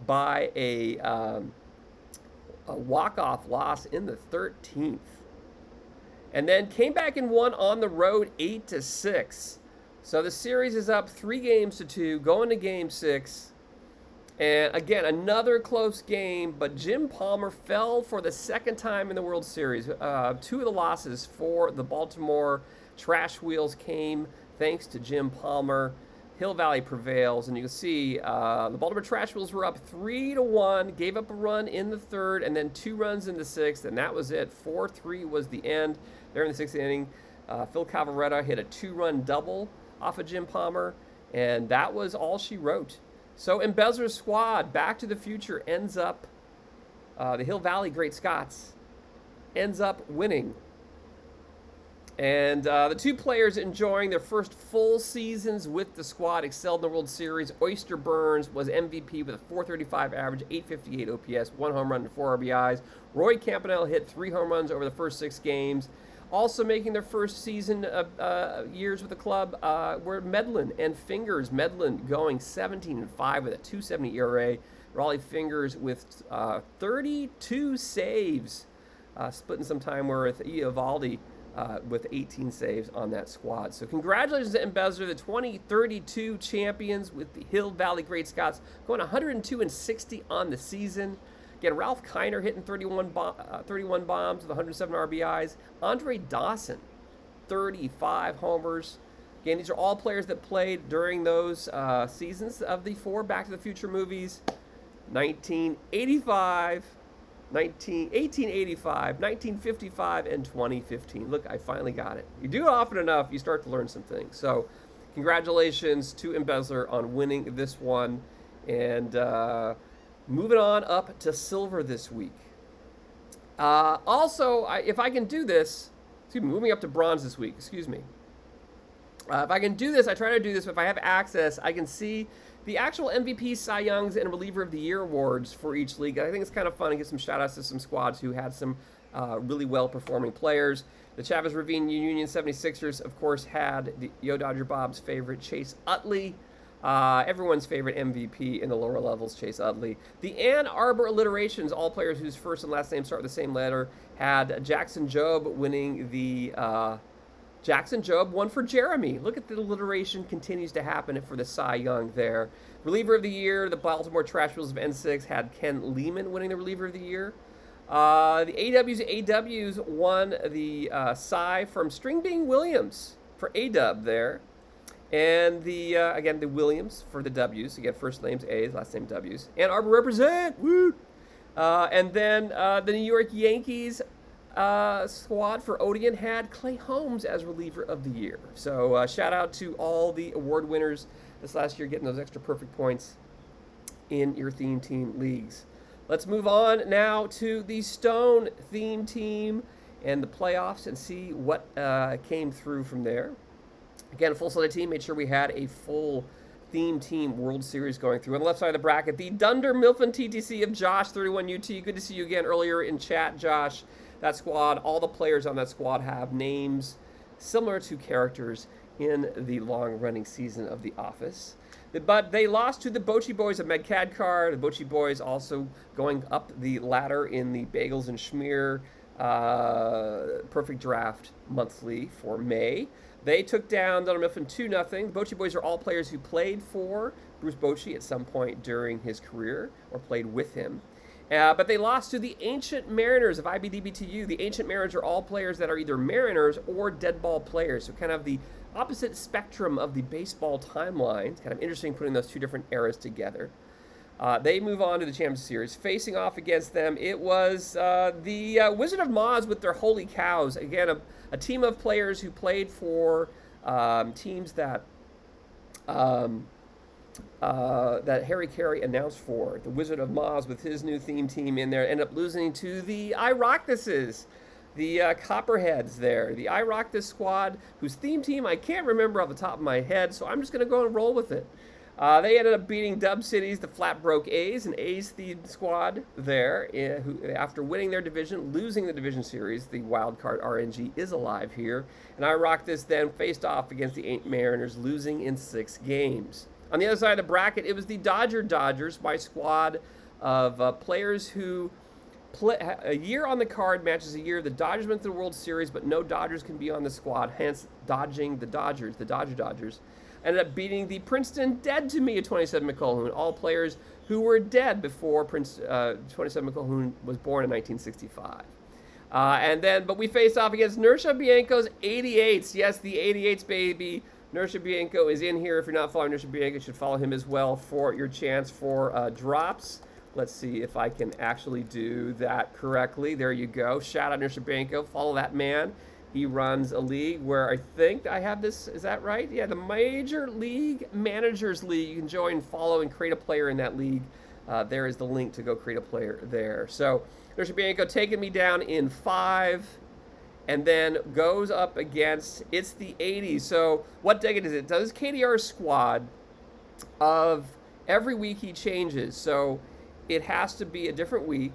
by a walk-off loss in the 13th. And then came back and won on the road 8-6. So the series is up 3-2, going to game 6. And again, another close game, but Jim Palmer fell for the second time in the World Series. 2 of the losses for the Baltimore Trash Wheels came thanks to Jim Palmer. Hill Valley prevails, and you can see the Baltimore Trash Wheels were up 3-1, gave up a run in the 3rd, and then 2 runs in the 6th, and that was it. 4-3 was the end. There in the 6th inning, Phil Cavaretta hit a 2-run double off of Jim Palmer, and that was all she wrote. So in Besler's squad, Back to the Future ends up, the Hill Valley Great Scots ends up winning. And the 2 players enjoying their first full seasons with the squad excelled in the World Series. Oyster Burns was MVP with a .435 average, .858 OPS, 1 home run and 4 RBIs. Roy Campanella hit 3 home runs over the first 6 games. Also making their first season years with the club were Medlin and Fingers. Medlin going 17-5 with a .270 ERA. Raleigh Fingers with 32 saves, splitting some time with Eovaldi with 18 saves on that squad. So congratulations to Besler, the 2032 champions with the Hill Valley Great Scots, going 102-60 on the season. Again, Ralph Kiner hitting 31 bombs with 107 RBIs. Andre Dawson, 35 homers. Again, these are all players that played during those seasons of the 4 Back to the Future movies. 1885, 1955, and 2015. Look, I finally got it. You do it often enough, you start to learn some things. So congratulations to Besler on winning this one. And moving on up to silver this week. Also, if I can do this, moving up to bronze this week, excuse me. If I can do this, I try to do this, but if I have access, I can see the actual MVP, Cy Youngs, and Reliever of the Year awards for each league. I think it's kind of fun to get some shout-outs to some squads who had some really well-performing players. The Chavez Ravine Union 76ers, of course, had the Yo Dodger Bob's favorite, Chase Utley. Everyone's favorite MVP in the lower levels, Chase Utley. The Ann Arbor Alliterations, all players whose first and last names start with the same letter, had Jackson Job winning the... Jackson Job won for Jeremy. Look at the alliteration continues to happen for the Cy Young there. Reliever of the Year, the Baltimore Trash Wheels of N6 had Ken Lehman winning the Reliever of the Year. The AWs won the Cy from String Bean Williams for A-Dub there. And again, the Williams for the W's. Again, first names A's, last name W's. Ann Arbor represent! Woo! And then the New York Yankees squad for Odeon had Clay Holmes as reliever of the year. So shout out to all the award winners this last year getting those extra perfect points in your theme team leagues. Let's move on now to the Stone theme team and the playoffs and see what came through from there. Again, a full slate team. Made sure we had a full theme team World Series going through. On the left side of the bracket, the Dunder Mifflin TTC of Josh, 31 UT. Good to see you again earlier in chat, Josh. That squad, all the players on that squad have names similar to characters in the long-running season of The Office. But they lost to the Bochy Boys of Medcadcar. The Bochy Boys also going up the ladder in the Bagels and Schmear Perfect Draft Monthly for May. They took down Dunder Mifflin 2-0. The Bochy Boys are all players who played for Bruce Bochy at some point during his career or played with him. But they lost to the Ancient Mariners of IBDBTU. The Ancient Mariners are all players that are either Mariners or dead ball players. So kind of the opposite spectrum of the baseball timeline. It's kind of interesting putting those two different eras together. They move on to the Champions Series. Facing off against them, it was the Wizard of Moz with their Holy Cows. Again, a team of players who played for teams that that Harry Carey announced for. The Wizard of Moz with his new theme team in there ended up losing to the Irocknesses, the Copperheads there. The Irockness squad, whose theme team I can't remember off the top of my head, so I'm just going to go and roll with it. They ended up beating Dub Cities, the Flatbroke A's, an A's themed squad there. Who, after winning their division, losing the division series, the wild card RNG is alive here. And Irockness then faced off against the Ancient Mariners, losing in 6 games. On the other side of the bracket, it was the Dodgers, my squad of players who play a year on the card matches a year. The Dodgers went to the World Series, but no Dodgers can be on the squad, hence dodging the Dodgers, the Dodgers. Ended up beating the Princeton Dead to Me of 27 McCullough, all players who were dead before 27 McCullough was born in 1965. But we faced off against Nersha Bianco's 88s. Yes, the 88s, baby. Nersha Bianco is in here. If you're not following Nersha Bianco, you should follow him as well for your chance for drops. Let's see if I can actually do that correctly. There you go. Shout out Nersha Bianco. Follow that man. He runs a league where I think I have this. Is that right? Yeah, the Major League Managers League. You can join, follow, and create a player in that league. There is the link to go create a player there. So Nersha Bianco taking me down in 5. And then goes up against, it's the 80s. So what decade is it? Does KDR squad of every week he changes. So it has to be a different week,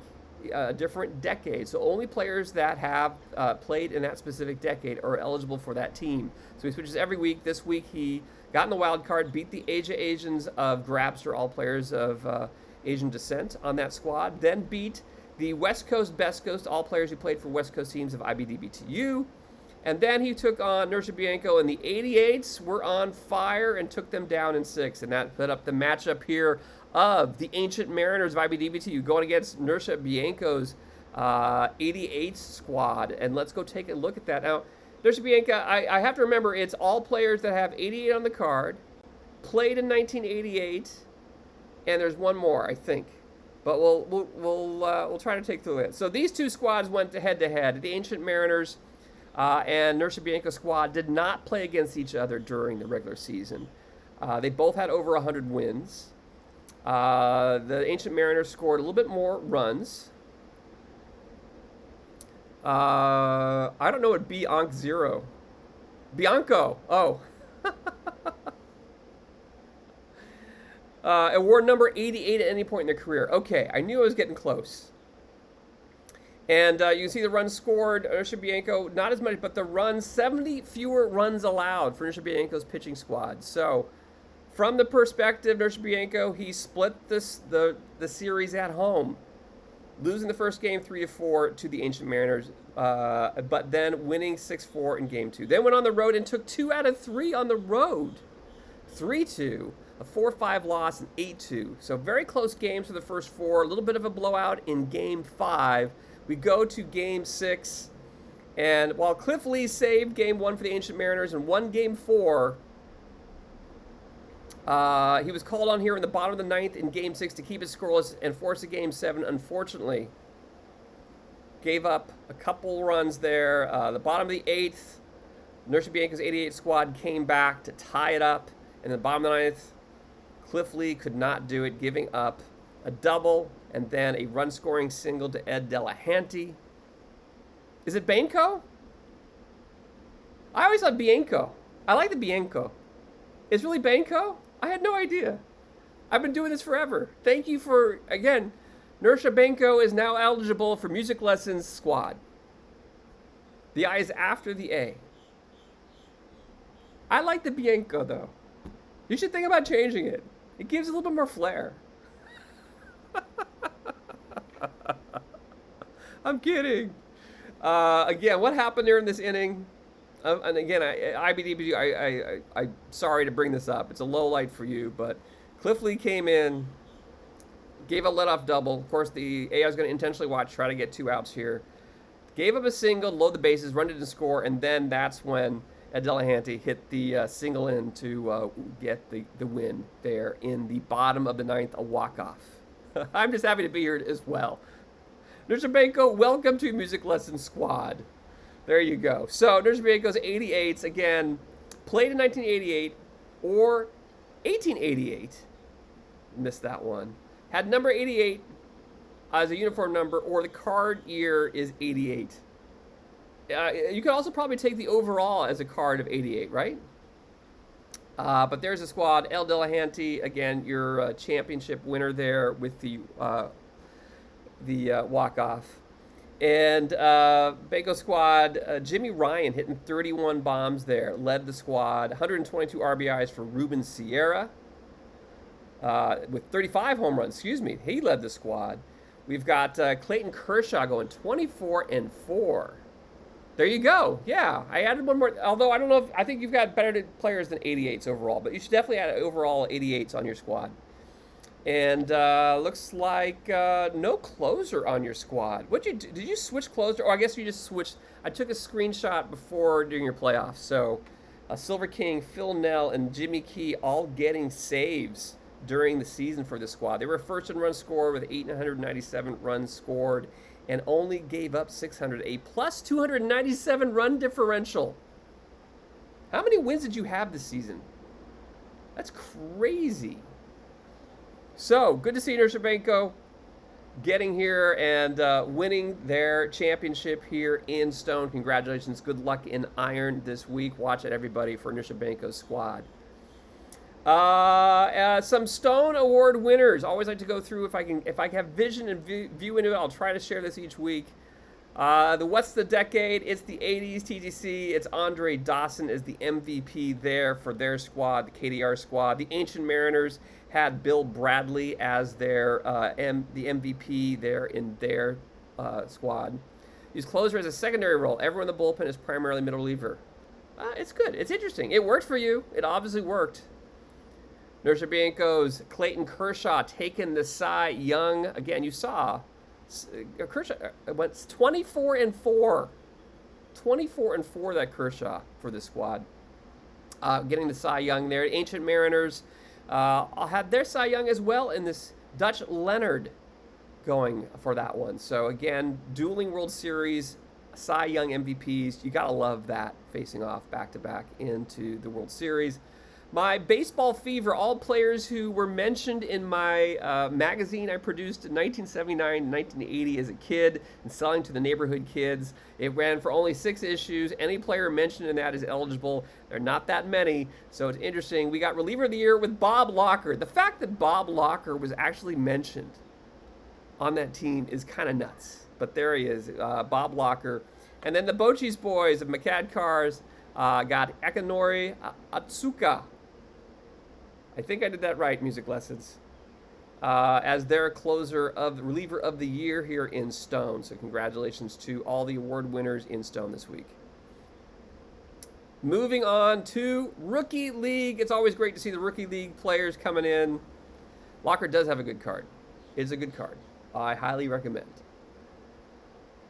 a different decade. So only players that have played in that specific decade are eligible for that team. So he switches every week. This week he got in the wild card, beat the Asians of Grabster, all players of Asian descent on that squad. Then beat the West Coast, Best Coast, all players who played for West Coast teams of IBDBTU. And then he took on Nersha Bianco, and the 88s were on fire and took them down in 6. And that set up the matchup here of the Ancient Mariners of IBDBTU going against Nersha Bianco's 88s squad. And let's go take a look at that. Now, Nersha Bianco, I have to remember, it's all players that have 88 on the card, played in 1988, and there's one more, I think. But we'll try to take through it. So these two squads went head to head. The Ancient Mariners and Nersha Bianco squad did not play against each other during the regular season. They both had over 100 wins. The Ancient Mariners scored a little bit more runs. I don't know what Bianco. Oh. Award number 88 at any point in their career. Okay, I knew I was getting close. And you can see the runs scored. Nersha Bianco, not as much, but the runs, 70 fewer runs allowed for Nersha Bianco's pitching squad. So, from the perspective, Nersha Bianco, he split the series at home, losing the first game 3-4 to the Ancient Mariners, but then winning 6-4 in game 2. Then went on the road and took 2 out of 3 on the road. 3-2. A 4-5 loss, and 8-2. So very close games for the first 4. A little bit of a blowout in Game 5. We go to Game 6. And while Cliff Lee saved Game 1 for the Ancient Mariners and won Game 4, He was called on here in the bottom of the ninth in Game 6 to keep it scoreless and force a Game 7. Unfortunately, gave up a couple runs there. The bottom of the eighth, Nurse Bianca's 88 squad came back to tie it up. And the bottom of the ninth, Cliff Lee could not do it, giving up a double and then a run-scoring single to Ed Delahanty. Is it Bianco? I always thought Bianco. I like the Bianco. It's really Bianco? I had no idea. I've been doing this forever. Thank you for, again, Nursha Bianco is now eligible for Music Lessons squad. The I is after the A. I like the Bianco, though. You should think about changing it. It gives a little bit more flair. I'm kidding. Again, what happened during this inning? And again, I'm sorry to bring this up. It's a low light for you, but Cliff Lee came in, gave a leadoff double. Of course, the AI was going to intentionally watch, try to get 2 outs here. Gave up a single, load the bases, run it and score, and then that's when Ed Delahanty hit the single in to get the win there in the bottom of the ninth, a walk-off. I'm just happy to be here as well. Nurse Bianco, welcome to Music Lesson Squad. There you go. So, Nurse Bianco's 88s, again, played in 1988 or 1888. Missed that one. Had number 88 as a uniform number, or the card year is 88. You could also probably take the overall as a card of 88, right? But there's a squad. El Delahanty, again, your championship winner there with the walk-off. And Bianco squad, Jimmy Ryan hitting 31 bombs there, led the squad. 122 RBIs for Ruben Sierra with 35 home runs. Excuse me, he led the squad. We've got Clayton Kershaw going 24-4. There you go. Yeah, I added one more. Although I don't know if I think you've got better players than 88s overall, but you should definitely add overall 88s on your squad. And looks like no closer on your squad. What did you switch closer? Or I guess you just switched. I took a screenshot before doing your playoffs. So Silver King, Phil Nell, and Jimmy Key all getting saves during the season for this squad. They were first in run score with 897 runs scored and only gave up 600, a plus 297 run differential. How many wins did you have this season? That's crazy. So, good to see Nurse Bianco getting here and winning their championship here in Stone. Congratulations. Good luck in Iron this week. Watch it, everybody, for Nurse Bianco's squad. Some Stone Award winners. Always like to go through if I can have vision and view into it. I'll try to share this each week. The What's the Decade? It's the 80s TGC. It's Andre Dawson is the MVP there for their squad, the KDR squad. The Ancient Mariners had Bill Bradley as their the MVP there in their squad. His closer has a secondary role. Everyone in the bullpen is primarily middle reliever. It's good. It's interesting. It worked for you. It obviously worked. Nurse Bianco's Clayton Kershaw taking the Cy Young. Again, you saw Kershaw went 24-4. 24-4 that Kershaw for the squad. Getting the Cy Young there. Ancient Mariners had their Cy Young as well in this Dutch Leonard going for that one. So again, dueling World Series, Cy Young MVPs. You got to love that facing off back-to-back into the World Series. My baseball fever, all players who were mentioned in my magazine I produced in 1979 and 1980 as a kid and selling to the neighborhood kids. It ran for only 6 issues. Any player mentioned in that is eligible. There are not that many, so it's interesting. We got Reliever of the Year with Bob Locker. The fact that Bob Locker was actually mentioned on that team is kind of nuts. But there he is, Bob Locker. And then the Bocce's boys of McCad Cars got Ekanori Atsuka. I think I did that right, Music Lessons. As their closer of the Reliever of the Year here in Stone. So congratulations to all the award winners in Stone this week. Moving on to Rookie League. It's always great to see the Rookie League players coming in. Locker does have a good card. It's a good card. I highly recommend.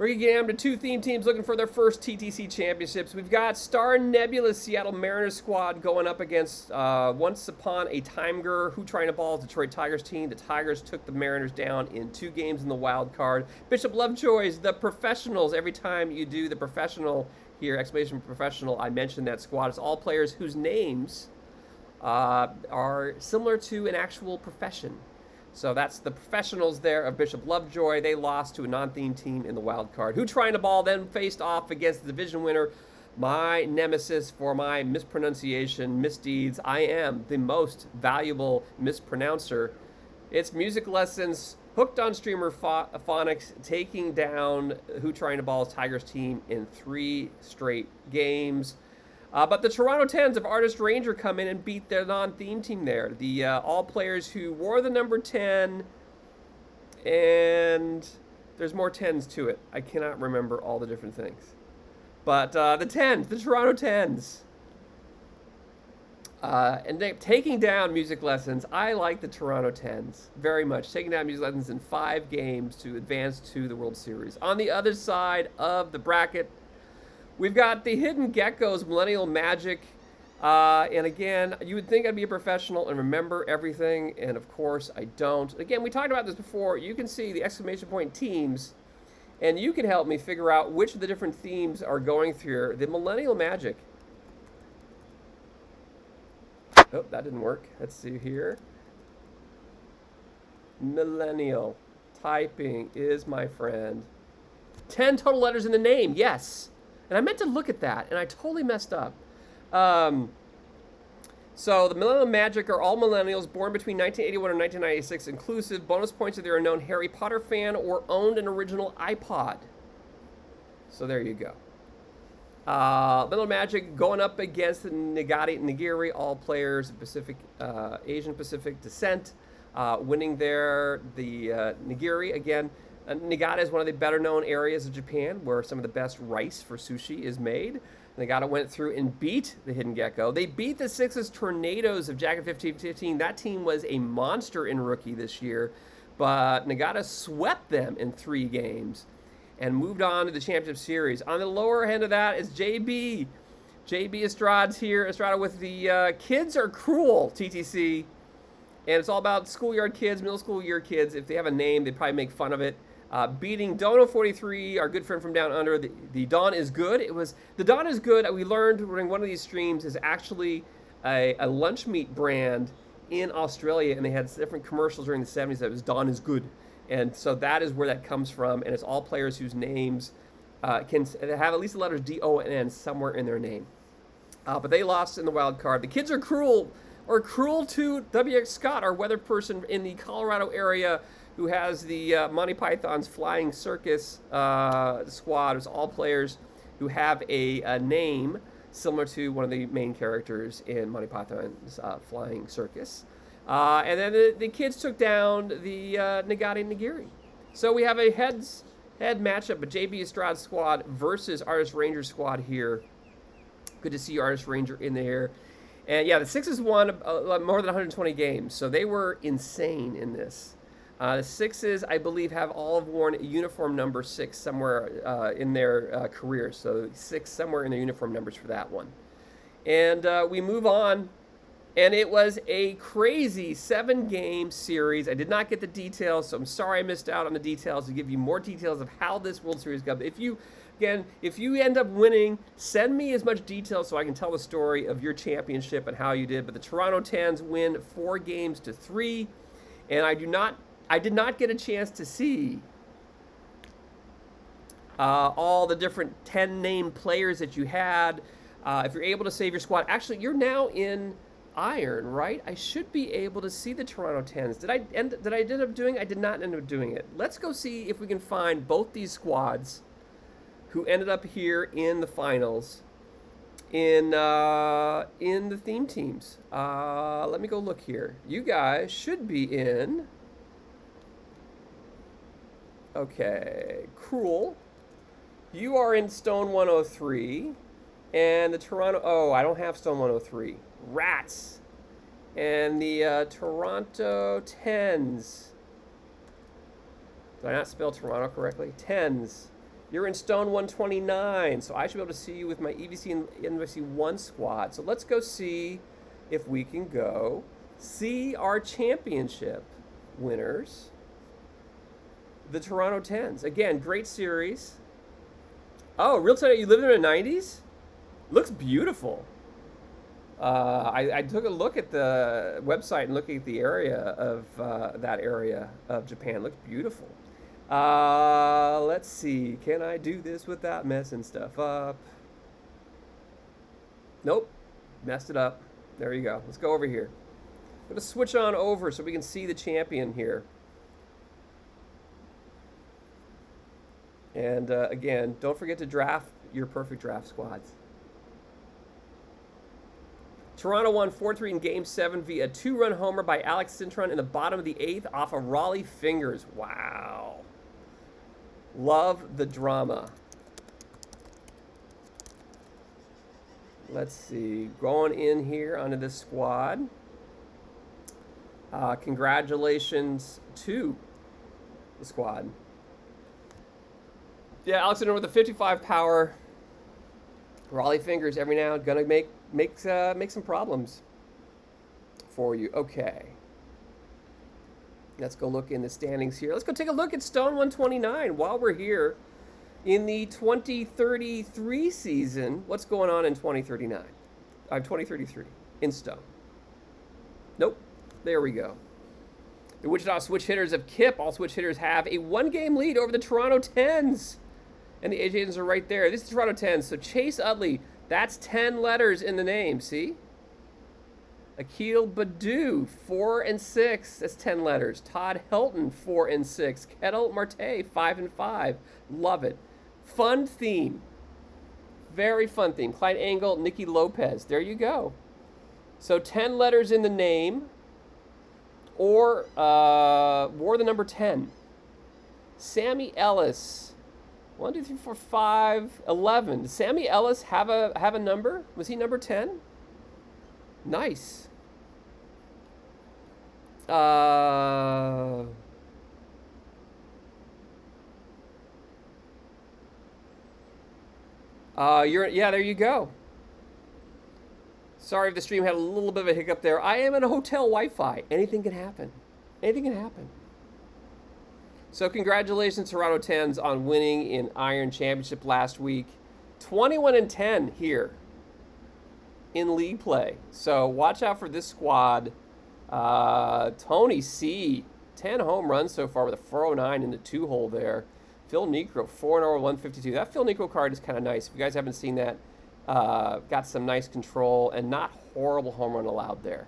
We're going to get down to 2 theme teams looking for their first TTC championships. We've got Star Nebula's Seattle Mariners squad going up against Once Upon a Timer, Who Trying to Ball, Detroit Tigers team. The Tigers took the Mariners down in 2 games in the wild card. Bishop Lovejoy's The Professionals. Every time you do the professional here, exclamation professional, I mention that squad. It's all players whose names are similar to an actual profession. So that's the Professionals there of Bishop Lovejoy. They lost to a non-theme team in the wild card. Who Trying to Ball then faced off against the division winner, my nemesis for my mispronunciation, misdeeds. I am the most valuable mispronouncer. It's Music Lessons, hooked on streamer phonics, taking down Who Trying to Ball's Tigers team in 3 straight games. But the Toronto Tens of Artist Ranger come in and beat their non-theme team there. The all players who wore the number 10, and there's more 10s to it. I cannot remember all the different things. But the Tens, the Toronto Tens. And they taking down Music Lessons. I like the Toronto Tens very much. Taking down Music Lessons in 5 games to advance to the World Series. On the other side of the bracket, we've got the Hidden Geckos, Millennial Magic. And again, you would think I'd be a professional and remember everything, and of course I don't. Again, we talked about this before. You can see the exclamation point teams, and you can help me figure out which of the different themes are going through. The Millennial Magic. Oh, that didn't work. Let's see here. Millennial. Typing is my friend. 10 total letters in the name, yes. And I meant to look at that, and I totally messed up. So the Millennial Magic are all millennials born between 1981 and 1996 inclusive. Bonus points if they're a known Harry Potter fan or owned an original iPod. So there you go. Millennial Magic going up against the Nagati Nagiri, all players of Asian Pacific descent. Winning there, the Nagiri, again, Nagata is one of the better known areas of Japan where some of the best rice for sushi is made. Nagata went through and beat the Hidden Gecko. They beat the Sixes Tornadoes of Jacket 1515. That team was a monster in Rookie this year, but Nagata swept them in 3 games and moved on to the Championship Series. On the lower end of that is JB. JB Estrada's here. Estrada with the Kids Are Cruel TTC. And it's all about schoolyard kids, middle school year kids. If they have a name, they'd probably make fun of it. Beating Dono43, our good friend from down under. The Dawn is Good. The Dawn is Good, we learned during one of these streams, is actually a lunch meat brand in Australia, and they had different commercials during the 70s that was Dawn is Good. And so that is where that comes from, and it's all players whose names can have at least the letters D-O-N somewhere in their name. But they lost in the wild card. The Kids Are Cruel, or Cruel to WX Scott, our weather person in the Colorado area, who has the Monty Python's Flying Circus squad. It's all players who have a name similar to one of the main characters in Monty Python's Flying Circus. And then the kids took down the Nagati Nagiri. So we have a head matchup, a JB Estrada squad versus Artist Ranger squad here. Good to see Artist Ranger in there. And yeah, the Sixes won more than 120 games, so they were insane in this. The Sixes, I believe, have all have worn uniform number 6 somewhere in their careers. So 6 somewhere in their uniform numbers for that one. And we move on. And it was a crazy 7-game series. I did not get the details, so I'm sorry I missed out on the details to give you more details of how this World Series goes. If you end up winning, send me as much detail so I can tell the story of your championship and how you did. But the Toronto Tens win 4-3, and I did not get a chance to see all the different 10 named players that you had. If you're able to save your squad, actually, you're now in Iron, right? I should be able to see the Toronto Tens. Did I end up doing? I did not end up doing it. Let's go see if we can find both these squads who ended up here in the finals in the theme teams. Let me go look here. You guys should be in. Okay, Cruel. You are in Stone 103. And the Toronto... Oh, I don't have Stone 103. Rats. And the Toronto Tens. Did I not spell Toronto correctly? Tens. You're in Stone 129, so I should be able to see you with my EVC and NYC 1 squad. So let's go see if we can go see our championship winners, the Toronto Tens. Again, great series. Oh, real time, you lived in the 90s? Looks beautiful. I took a look at the website and looking at the area of that area of Japan. Looks beautiful. Let's see. Can I do this without messing stuff up? Nope. Messed it up. There you go. Let's go over here. I'm going to switch on over so we can see the champion here. And again, don't forget to draft your perfect draft squads. Toronto won 4-3 in Game 7 via a 2-run homer by Alex Cintron in the bottom of the 8th off of Raleigh Fingers. Wow. Love the drama. Let's see. Going in here onto this squad. Congratulations to the squad. Yeah, Alex Cintron with a 55 power. Raleigh Fingers every now and gonna make some problems for you. Okay. Let's go look in the standings here. Let's go take a look at Stone 129 while we're here in the 2033 season. What's going on in 2039? 2033 in Stone. Nope. There we go. The Wichita switch hitters of Kip, all switch hitters have a 1-game lead over the Toronto Tens. And the Asians are right there. This is Toronto Tens. So Chase Utley, that's 10 letters in the name, see? Akil Baddoo, 4 and 6. That's 10 letters. Todd Helton, 4 and 6. Kettle Marte, 5 and 5. Love it. Fun theme. Very fun theme. Clyde Angle, Nicky Lopez. There you go. So 10 letters in the name, or wore the number 10. Sammy Ellis. 1, 2, 3, 4, 5, 11. Does Sammy Ellis have a number? Was he number 10? Nice. Yeah, there you go. Sorry if the stream had a little bit of a hiccup there. I am in a hotel Wi-Fi. Anything can happen. Anything can happen. So congratulations, Toronto Tens, on winning in Iron Championship last week. 21 and 10 here in league play. So watch out for this squad. Tony C, 10 home runs so far with a 409 in the 2-hole there. Phil Niekro, 4-0, 152. That Phil Niekro card is kind of nice. If you guys haven't seen that, got some nice control and not horrible home run allowed there.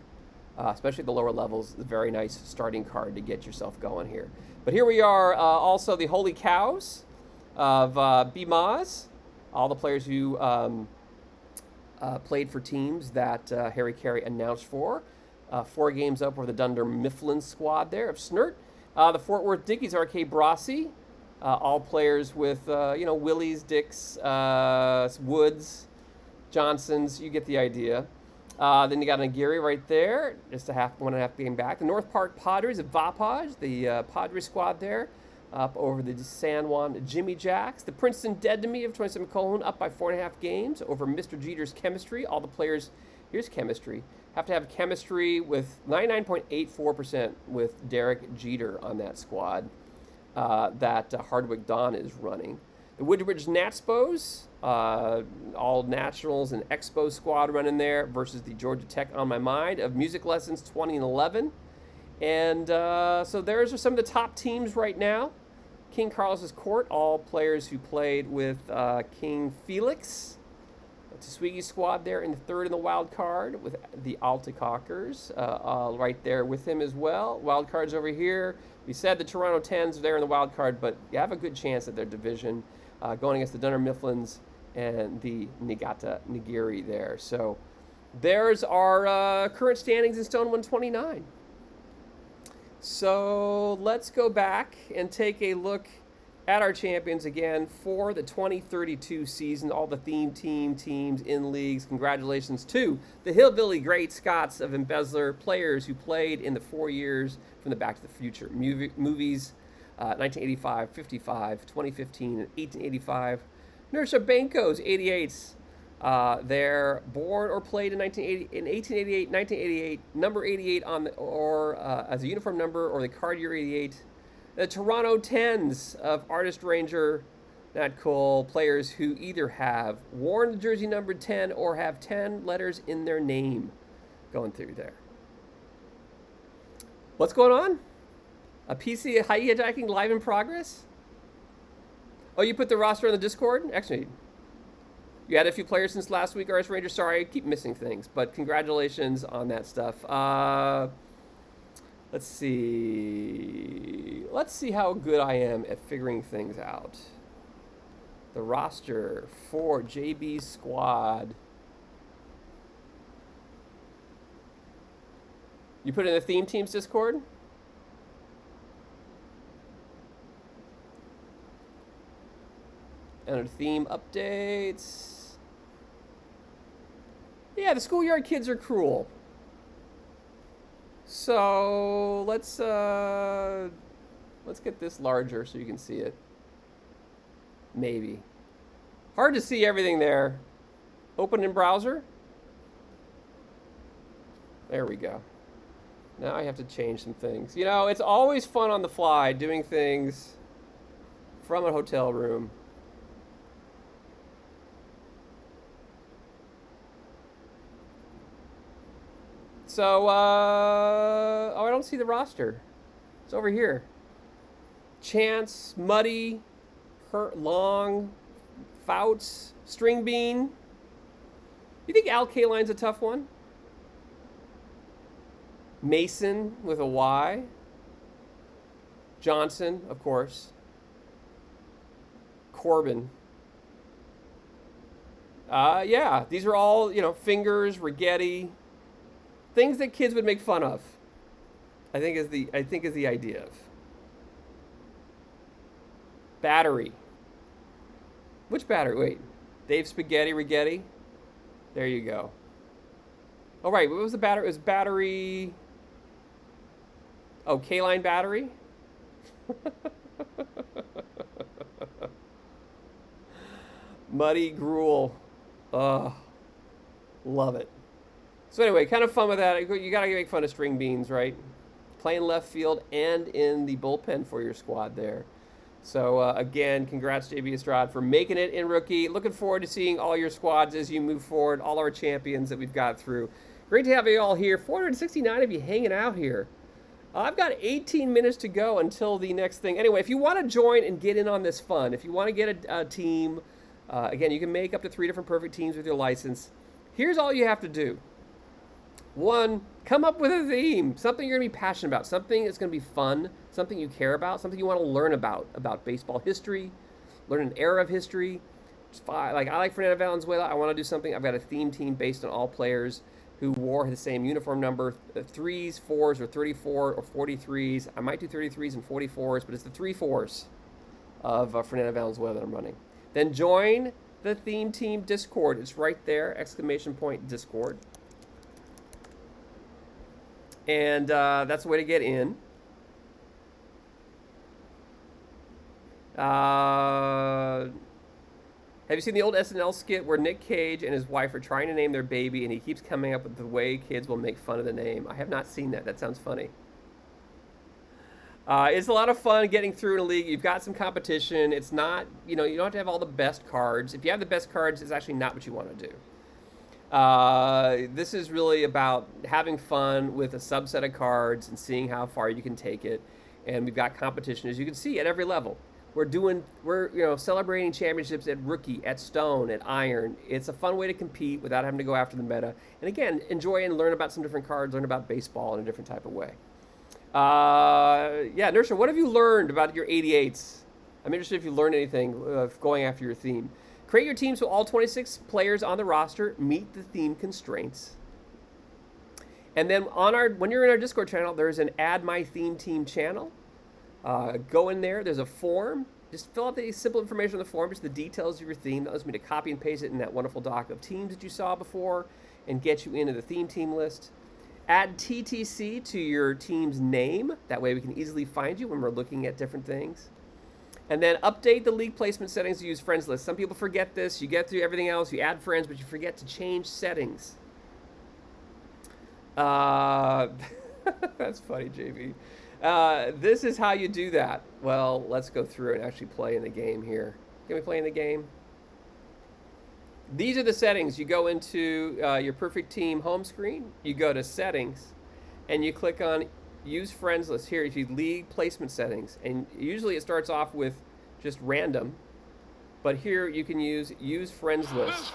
Especially at the lower levels, a very nice starting card to get yourself going here. But here we are, also the Holy Cows of BMAS, all the players who played for teams that Harry Carey announced for. 4 games up over the Dunder Mifflin squad there of Snert. The Fort Worth Dickies, RK Brasi, all players with, Willies, Dicks, Woods, Johnsons, you get the idea. Then you got Nagiri right there, just 1.5 game back. The North Park Padres of Vapaj, the Padres squad there, up over the San Juan Jimmy Jacks. The Princeton Dead to Me of 27 Colon up by 4.5 games over Mr. Jeter's Chemistry. All the players, here's chemistry, have to have chemistry with 99.84% with Derek Jeter on that squad that Hardwick Don is running. The Woodbridge Natspos, all Nationals and Expo squad running there versus the Georgia Tech On My Mind of Music Lessons 20 and 11. And so there's some of the top teams right now. King Carlos's Court, all players who played with King Felix. Tswigi squad there in the 3rd in the wild card with the Altacockers right there with him as well. Wild cards over here. We said the Toronto Tens are there in the wild card, but you have a good chance at their division going against the Dunder Mifflins and the Niigata Nigiri there. So there's our current standings in Stone 129. So let's go back and take a look at our champions again for the 2032 season. All the theme teams in leagues. Congratulations to the Hillbilly Great Scots of Embezzler, players who played in the 4 years from the Back to the Future movies. 1985, 55, 2015, and 1885. Nursha Benko's 88s. They're born or played in 1888, 1988, number 88 on or as a uniform number or the card year 88. The Toronto Tens of Artist Ranger, not cool, players who either have worn the jersey number 10 or have 10 letters in their name going through there. What's going on? A PC hijacking live in progress? Oh, you put the roster on the Discord? Actually, you added a few players since last week, Artist Ranger. Sorry, I keep missing things, but congratulations on that stuff. Let's see. Let's see how good I am at figuring things out. The roster for JB's squad. You put it in the Theme Teams Discord? And theme updates. Yeah, the schoolyard kids are cruel. So let's get this larger so you can see it. Maybe. Hard to see everything there. Open in browser. There we go. Now I have to change some things. You know, it's always fun on the fly doing things from a hotel room. So, oh, I don't see the roster. It's over here. Chance, Muddy, Kurt Long, Fouts, String Bean. You think Al Kaline's a tough one? Mason with a Y. Johnson, of course. Corbin. Yeah, these are all, you know, Fingers, Rigetti, things that kids would make fun of. I think is the idea of. Battery. Which battery? Wait. Dave Spaghetti Rigetti. There you go. Oh, right. What was the battery? It was battery. Oh, K-Line battery? Muddy Gruel. Ugh. Love it. So anyway, kind of fun with that. You got to make fun of String Beans, right? Playing left field and in the bullpen for your squad there. So, again, congrats, JB Estrada, for making it in rookie. Looking forward to seeing all your squads as you move forward, all our champions that we've got through. Great to have you all here. 469 of you hanging out here. I've got 18 minutes to go until the next thing. Anyway, if you want to join and get in on this fun, if you want to get a team, again, you can make up to 3 different perfect teams with your license. Here's all you have to do. 1, come up with a theme, something you're going to be passionate about, something that's going to be fun, something you care about, something you want to learn about baseball history, learn an era of history. Like, I like Fernando Valenzuela. I want to do something. I've got a theme team based on all players who wore the same uniform number, 3s, 4s, or 34 or 43s. I might do 33s and 44s, but it's the 3 4s of Fernando Valenzuela that I'm running. Then join the theme team Discord. It's right there, ! Discord. And that's the way to get in. Have you seen the old SNL skit where Nick Cage and his wife are trying to name their baby and he keeps coming up with the way kids will make fun of the name? I have not seen that. That sounds funny. It's a lot of fun getting through in a league. You've got some competition. It's not, you don't have to have all the best cards. If you have the best cards, it's actually not what you want to do. This is really about having fun with a subset of cards and seeing how far you can take it. And we've got competition, as you can see, at every level. We're celebrating championships at Rookie, at Stone, at Iron. It's a fun way to compete without having to go after the meta. And again, enjoy and learn about some different cards, learn about baseball in a different type of way. Nursha, what have you learned about your 88s? I'm interested if you learned anything going after your theme. Create your team so all 26 players on the roster meet the theme constraints. And then when you're in our Discord channel, there's an Add My Theme Team channel. Go in there. There's a form. Just fill out the simple information on the form, just the details of your theme. That allows me to copy and paste it in that wonderful doc of teams that you saw before and get you into the theme team list. Add TTC to your team's name. That way we can easily find you when we're looking at different things. And then update the league placement settings to use friends list. Some people forget this. You get through everything else, you add friends, but you forget to change settings. That's funny, JV. This is how you do that. Well, let's go through and actually play in the game here. Can we play in the game? These are the settings. You go into your Perfect Team home screen. You go to Settings, and you click on Use Friends List. Here, you league placement settings, and usually it starts off with just random. But here you can use Friends List,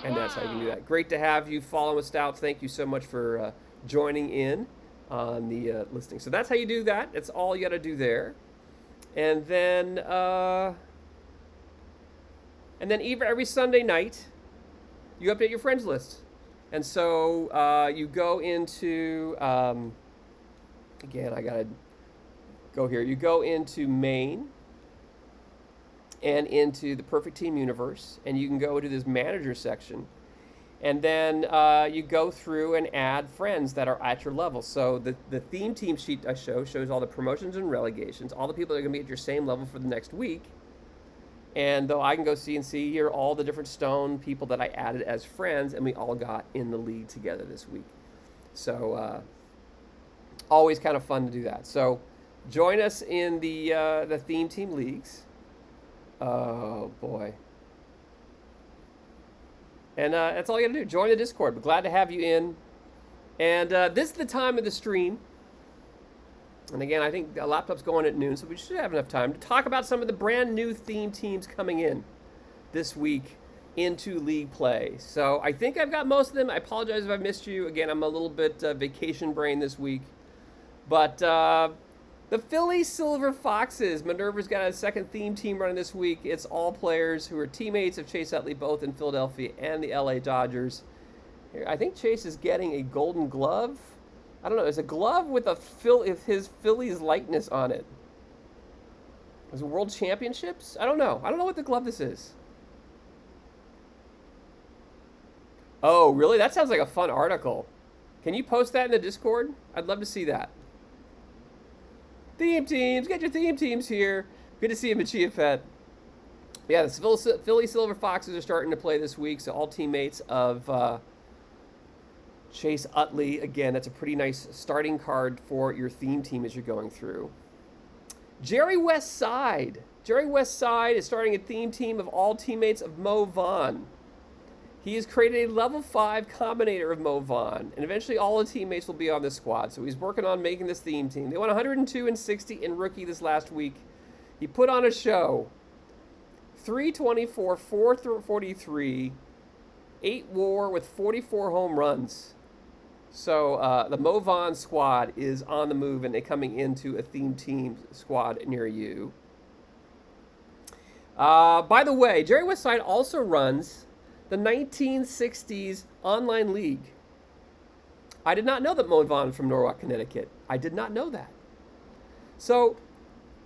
and that's how you can do that. Great to have you following us out. Thank you so much for joining in on the listing. So that's how you do that. That's all you got to do there. And then every Sunday night, you update your friends list. And so you go into, again, I got to go here. You go into Main and into the Perfect Team universe, and you can go to this manager section. And then you go through and add friends that are at your level. So the theme team sheet I shows all the promotions and relegations, all the people that are going to be at your same level for the next week. And though I can go see here all the different stone people that I added as friends, and we all got in the league together this week. So always kind of fun to do that. So join us in the theme team leagues. Oh boy. And that's all you got to do. Join the Discord. We're glad to have you in. And this is the time of the stream. And again, I think the laptop's going at noon, so we should have enough time to talk about some of the brand new theme teams coming in this week into league play. So I think I've got most of them. I apologize if I missed you. Again, I'm a little bit vacation brain this week. But the Philly Silver Foxes. Minerva's got a second theme team running this week. It's all players who are teammates of Chase Utley, both in Philadelphia and the LA Dodgers. Here, I think Chase is getting a Golden Glove. I don't know. It's a glove with his Phillies likeness on it. Is it World Championships? I don't know. I don't know what the glove this is. Oh, really? That sounds like a fun article. Can you post that in the Discord? I'd love to see that. Theme teams. Get your theme teams here. Good to see you, Machia Pet. Yeah, the Philly Silver Foxes are starting to play this week, so all teammates of Chase Utley. Again, that's a pretty nice starting card for your theme team as you're going through. Jerry Westside. Jerry Westside is starting a theme team of all teammates of Mo Vaughn. He has created a level 5 combinator of Mo Vaughn, and eventually all the teammates will be on this squad. So he's working on making this theme team. They won 102-60 in rookie this last week. He put on a show. 324, 443, 8 WAR with 44 home runs. So the Mo Vaughn squad is on the move, and they're coming into a theme team squad near you. By the way, Jerry Westside also runs the 1960s online league. I did not know that Mo Vaughn from Norwalk, Connecticut. I did not know that. So,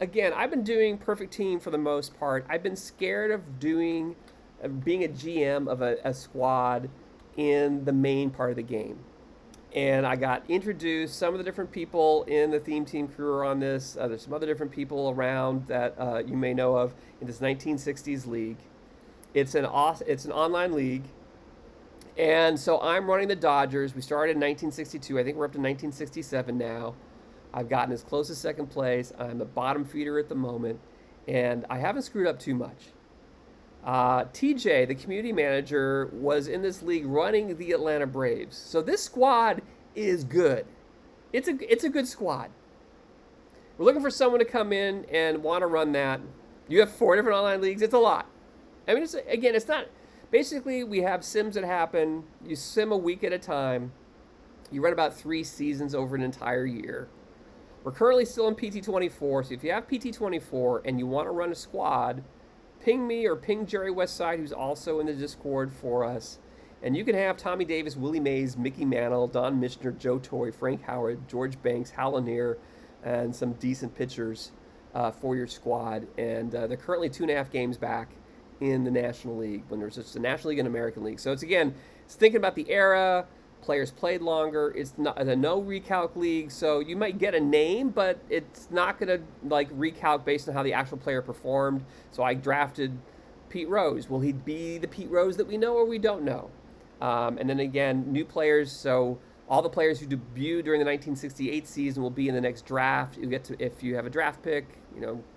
again, I've been doing Perfect Team for the most part. I've been scared of being a GM of a squad in the main part of the game. And I got introduced. Some of the different people in the theme team crew are on this. There's some other different people around that you may know of in this 1960s league. It's an online league. And so I'm running the Dodgers. We started in 1962. I think we're up to 1967 now. I've gotten as close as second place. I'm the bottom feeder at the moment. And I haven't screwed up too much. TJ, the community manager, was in this league running the Atlanta Braves. So this squad is good. It's a good squad. We're looking for someone to come in and want to run that. You have 4 different online leagues. It's a lot. I mean, it's not... Basically, we have sims that happen. You sim a week at a time. You run about 3 seasons over an entire year. We're currently still in PT24, so if you have PT24 and you want to run a squad, ping me or ping Jerry Westside, who's also in the Discord for us. And you can have Tommy Davis, Willie Mays, Mickey Mantle, Don Michener, Joe Torre, Frank Howard, George Banks, Hal Lanier, and some decent pitchers for your squad. And they're currently 2.5 games back in the National League when there's just the National League and American League. So it's thinking about the era. Players played longer. It's not a no recalc league, so you might get a name, but it's not going to like recalc based on how the actual player performed. So I drafted Pete Rose. Will he be the Pete Rose that we know or we don't know? And then again, new players. So all the players who debuted during the 1968 season will be in the next draft. You get to, if you have a draft pick,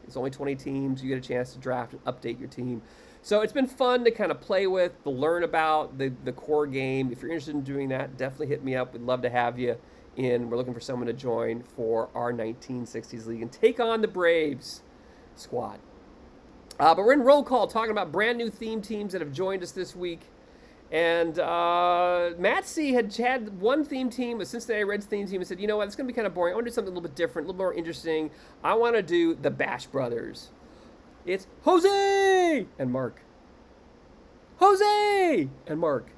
it's only 20 teams. You get a chance to draft and update your team. So it's been fun to kind of play with, to learn about the core game. If you're interested in doing that, definitely hit me up. We'd love to have you in. We're looking for someone to join for our 1960s league and take on the Braves squad. But we're in roll call talking about brand new theme teams that have joined us this week. And Matt C. had one theme team, a Cincinnati Reds theme team, and said, you know what, it's going to be kind of boring. I want to do something a little bit different, a little more interesting. I want to do the Bash Brothers. It's Jose and Mark. Jose and Mark.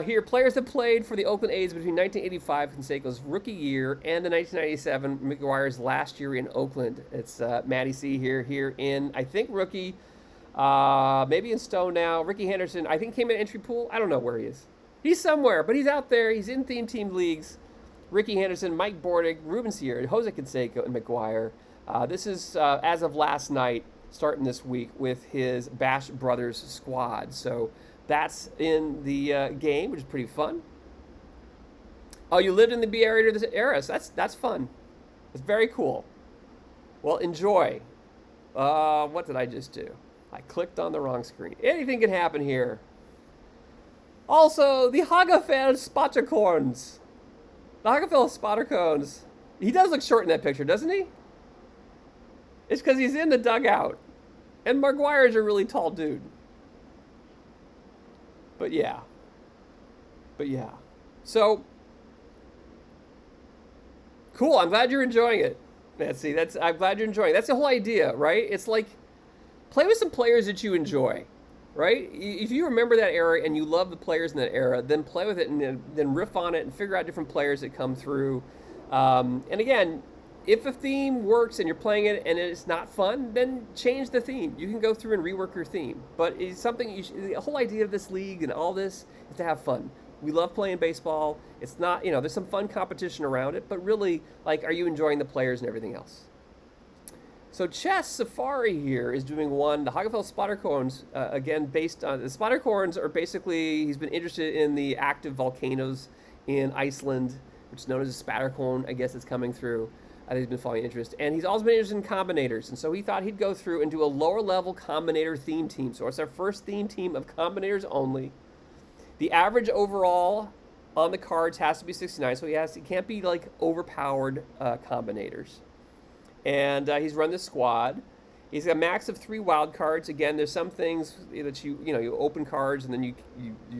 Here, players that played for the Oakland A's between 1985, Canseco's rookie year, and the 1997 McGuire's last year in Oakland. It's Matty C. here in, I think, rookie. Maybe in Stone now. Ricky Henderson, I think, came in entry pool. I don't know where he is. He's somewhere, but he's out there. He's in theme team leagues. Ricky Henderson, Mike Bordig, Ruben Sierra, Jose Canseco, and McGuire. This is, as of last night, starting this week with his Bash Brothers squad. So that's in the game, which is pretty fun. Oh, you lived in the Bay Area this era, so that's fun. It's very cool. Well, enjoy. What did I just do? I clicked on the wrong screen. Anything can happen here. Also, the Hagafell Spottercorns. The Hagafell Spottercorns. He does look short in that picture, doesn't he? It's because he's in the dugout. And McGuire's a really tall dude. But yeah. So, cool. I'm glad you're enjoying it, Nancy. I'm glad you're enjoying it. That's the whole idea, right? It's like, play with some players that you enjoy, right? If you remember that era and you love the players in that era, then play with it and then riff on it and figure out different players that come through. And again, if a theme works and you're playing it and it's not fun, then change the theme. You can go through and rework your theme. But it's something, the whole idea of this league and all this is to have fun. We love playing baseball. It's not, there's some fun competition around it, but really, like, are you enjoying the players and everything else? So Chess Safari here is doing one, the Hagafell Spottercorns, again, based on, the Spottercorns are basically, he's been interested in the active volcanoes in Iceland, which is known as a Spattercorn, I guess it's coming through. He's been following interest. And he's also been interested in combinators, and so he thought he'd go through and do a lower level combinator theme team. So it's our first theme team of combinators only. The average overall on the cards has to be 69, so he can't be like overpowered combinators. And he's run the squad. He's got a max of 3 wild cards. Again, there's some things that you open cards and then you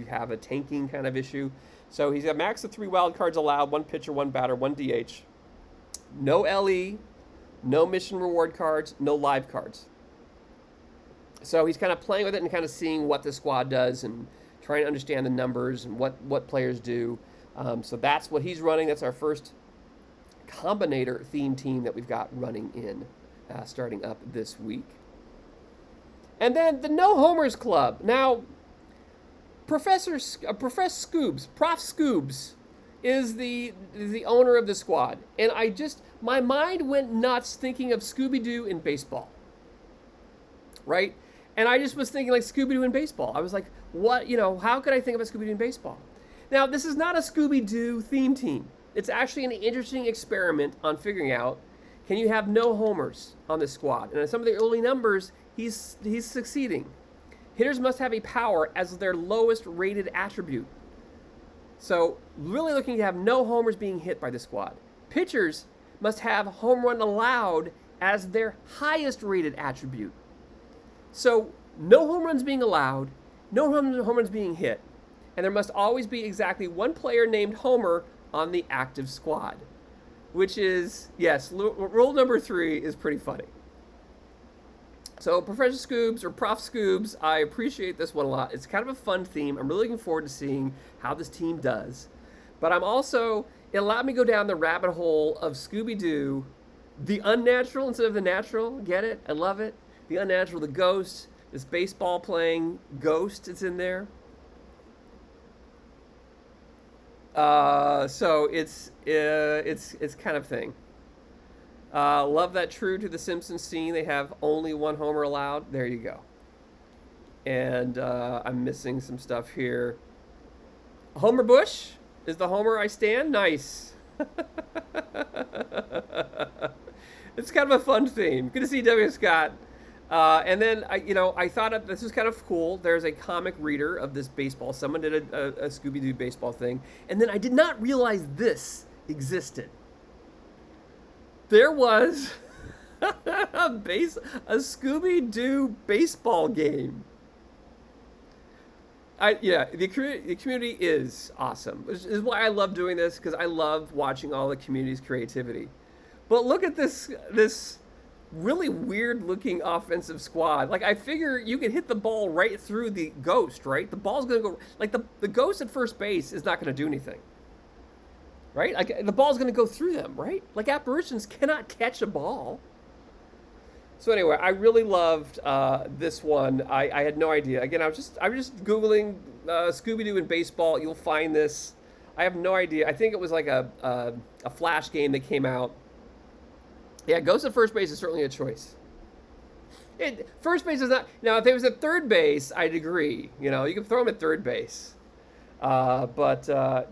have a tanking kind of issue. So he's got a max of 3 wild cards allowed, 1 pitcher, 1 batter, 1 DH. No LE, no mission reward cards, no live cards. So he's kind of playing with it and kind of seeing what the squad does and trying to understand the numbers and what players do. So that's what he's running. That's our first combinator theme team that we've got running in, starting up this week. And then the No Homers Club. Now, Prof. Scoobs is the owner of the squad. And my mind went nuts thinking of Scooby-Doo in baseball. Right? And I just was thinking like Scooby-Doo in baseball. I was like, what, how could I think of a Scooby-Doo in baseball? Now, this is not a Scooby-Doo theme team. It's actually an interesting experiment on figuring out, can you have no homers on this squad? And in some of the early numbers, he's succeeding. Hitters must have a power as their lowest rated attribute. So really looking to have no homers being hit by the squad. Pitchers must have home run allowed as their highest rated attribute. So no home runs being allowed, no home runs being hit, and there must always be exactly 1 player named Homer on the active squad, which is, yes, rule number 3 is pretty funny. So Professor Scoobs or Prof. Scoobs, I appreciate this one a lot. It's kind of a fun theme. I'm really looking forward to seeing how this team does. But it allowed me to go down the rabbit hole of Scooby-Doo, the unnatural instead of the natural. Get it? I love it. The unnatural, the ghost, this baseball playing ghost that's in there. So it's kind of thing. Love that true to the Simpsons scene. They have only one homer allowed. There you go. And I'm missing some stuff here. Homer Bush is the homer I stand. Nice. It's kind of a fun theme. Good to see W. Scott. And then I thought this was kind of cool. There's a comic reader of this baseball. Someone did a Scooby Doo baseball thing, and then I did not realize this existed. There was a Scooby Doo baseball game. The community is awesome. This is why I love doing this, because I love watching all the community's creativity. But look at this really weird looking offensive squad. Like, I figure you can hit the ball right through the ghost, right? The ball's gonna go like the ghost at first base is not gonna do anything. Right? Like, the ball's gonna go through them, right? Like, apparitions cannot catch a ball. So anyway, I really loved this one. I had no idea. Again, I was just googling Scooby-Doo in baseball. You'll find this. I have no idea. I think it was like a flash game that came out. Yeah, Ghost at first base is certainly a choice. First base is not. Now, if it was at third base, I'd agree. You can throw him at third base. But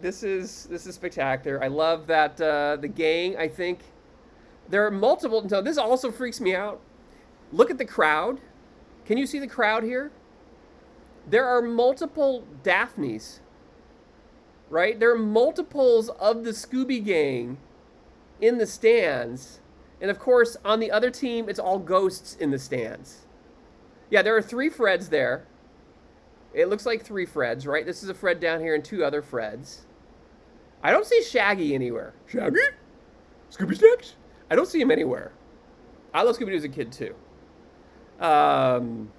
this is spectacular. I love that the gang. I think there are multiple. So this also freaks me out. Look at the crowd. Can you see the crowd here? There are multiple Daphnes. Right? There are multiples of the Scooby Gang in the stands. And of course, on the other team, it's all ghosts in the stands. Yeah, there are 3 Freds there. It looks like 3 Freds, right? This is a Fred down here and 2 other Freds. I don't see Shaggy anywhere. Shaggy? Scooby Snacks? I don't see him anywhere. I love Scooby-Doo as a kid, too. 1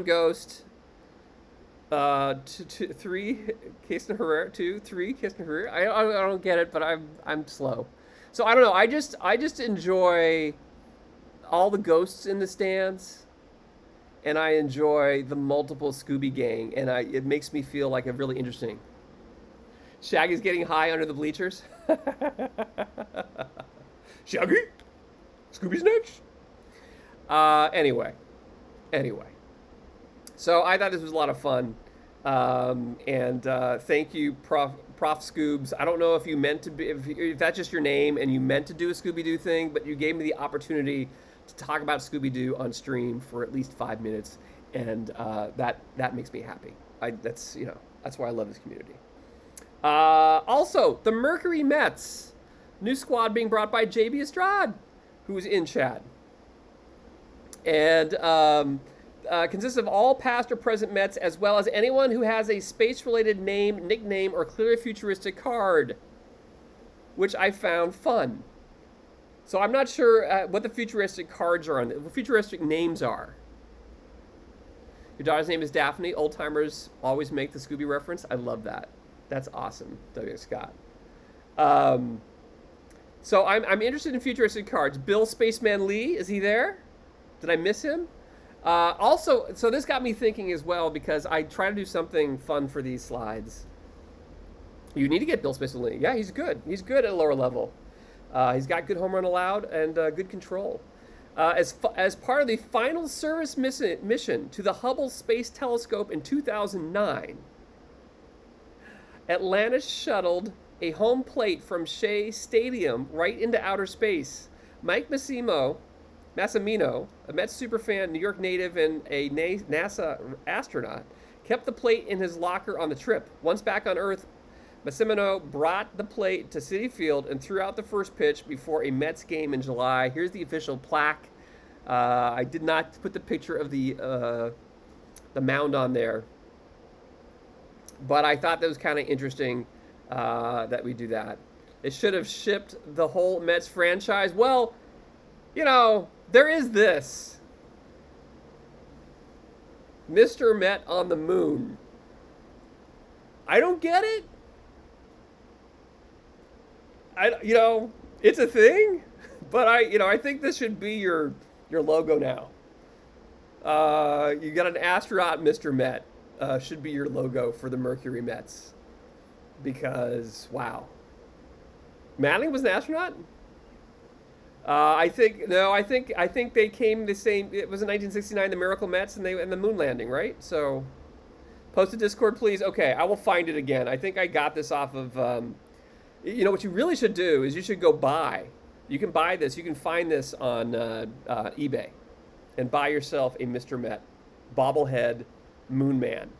ghost. 3 Kirsten Herrera. 2, 3 Kirsten Herrera. I don't get it, but I'm slow. So I don't know. I just enjoy all the ghosts in the stands, and I enjoy the multiple Scooby Gang, and it makes me feel like a really interesting. Shaggy's getting high under the bleachers. Shaggy, Scooby's next. Anyway. So I thought this was a lot of fun, and thank you, Prof Scoobs. I don't know if you meant to be, if that's just your name and you meant to do a Scooby-Doo thing, but you gave me the opportunity to talk about Scooby-Doo on stream for at least 5 minutes, and that makes me happy. That's why I love this community. Also, the Mercury Mets, new squad being brought by JB Estrada, who's in chat, and consists of all past or present Mets, as well as anyone who has a space-related name, nickname, or clearly futuristic card, which I found fun. So I'm not sure what the futuristic cards are on, the futuristic names are. Your daughter's name is Daphne. Old timers always make the Scooby reference. I love that. That's awesome, W. Scott. So I'm interested in futuristic cards. Bill Spaceman Lee, is he there? Did I miss him? Also, so this got me thinking as well, because I try to do something fun for these slides. You need to get Bill Spaceman Lee. Yeah, he's good. He's good at a lower level. He's got good home run allowed and good control. As part of the final service mission to the Hubble Space Telescope in 2009, Atlantis shuttled a home plate from Shea Stadium right into outer space. Mike Massimino, a Mets superfan, New York native, and a NASA astronaut, kept the plate in his locker on the trip. Once back on Earth, Massimino brought the plate to Citi Field and threw out the first pitch before a Mets game in July. Here's the official plaque. I did not put the picture of the mound on there, but I thought that was kind of interesting that we do that. It should have shipped the whole Mets franchise. Well, there is this. Mr. Met on the moon. I don't get it. It's a thing, but I think this should be your logo now. You got an astronaut, Mr. Met. Should be your logo for the Mercury Mets. because wow, Manning was an astronaut. I think they came the same. It was in 1969, the Miracle Mets, and the moon landing, right? So post to Discord, please. Okay, I will find it again. I think I got this off of. What you really should do is you should go buy. You can buy this. You can find this on eBay, and buy yourself a Mr. Met bobblehead Moon Man.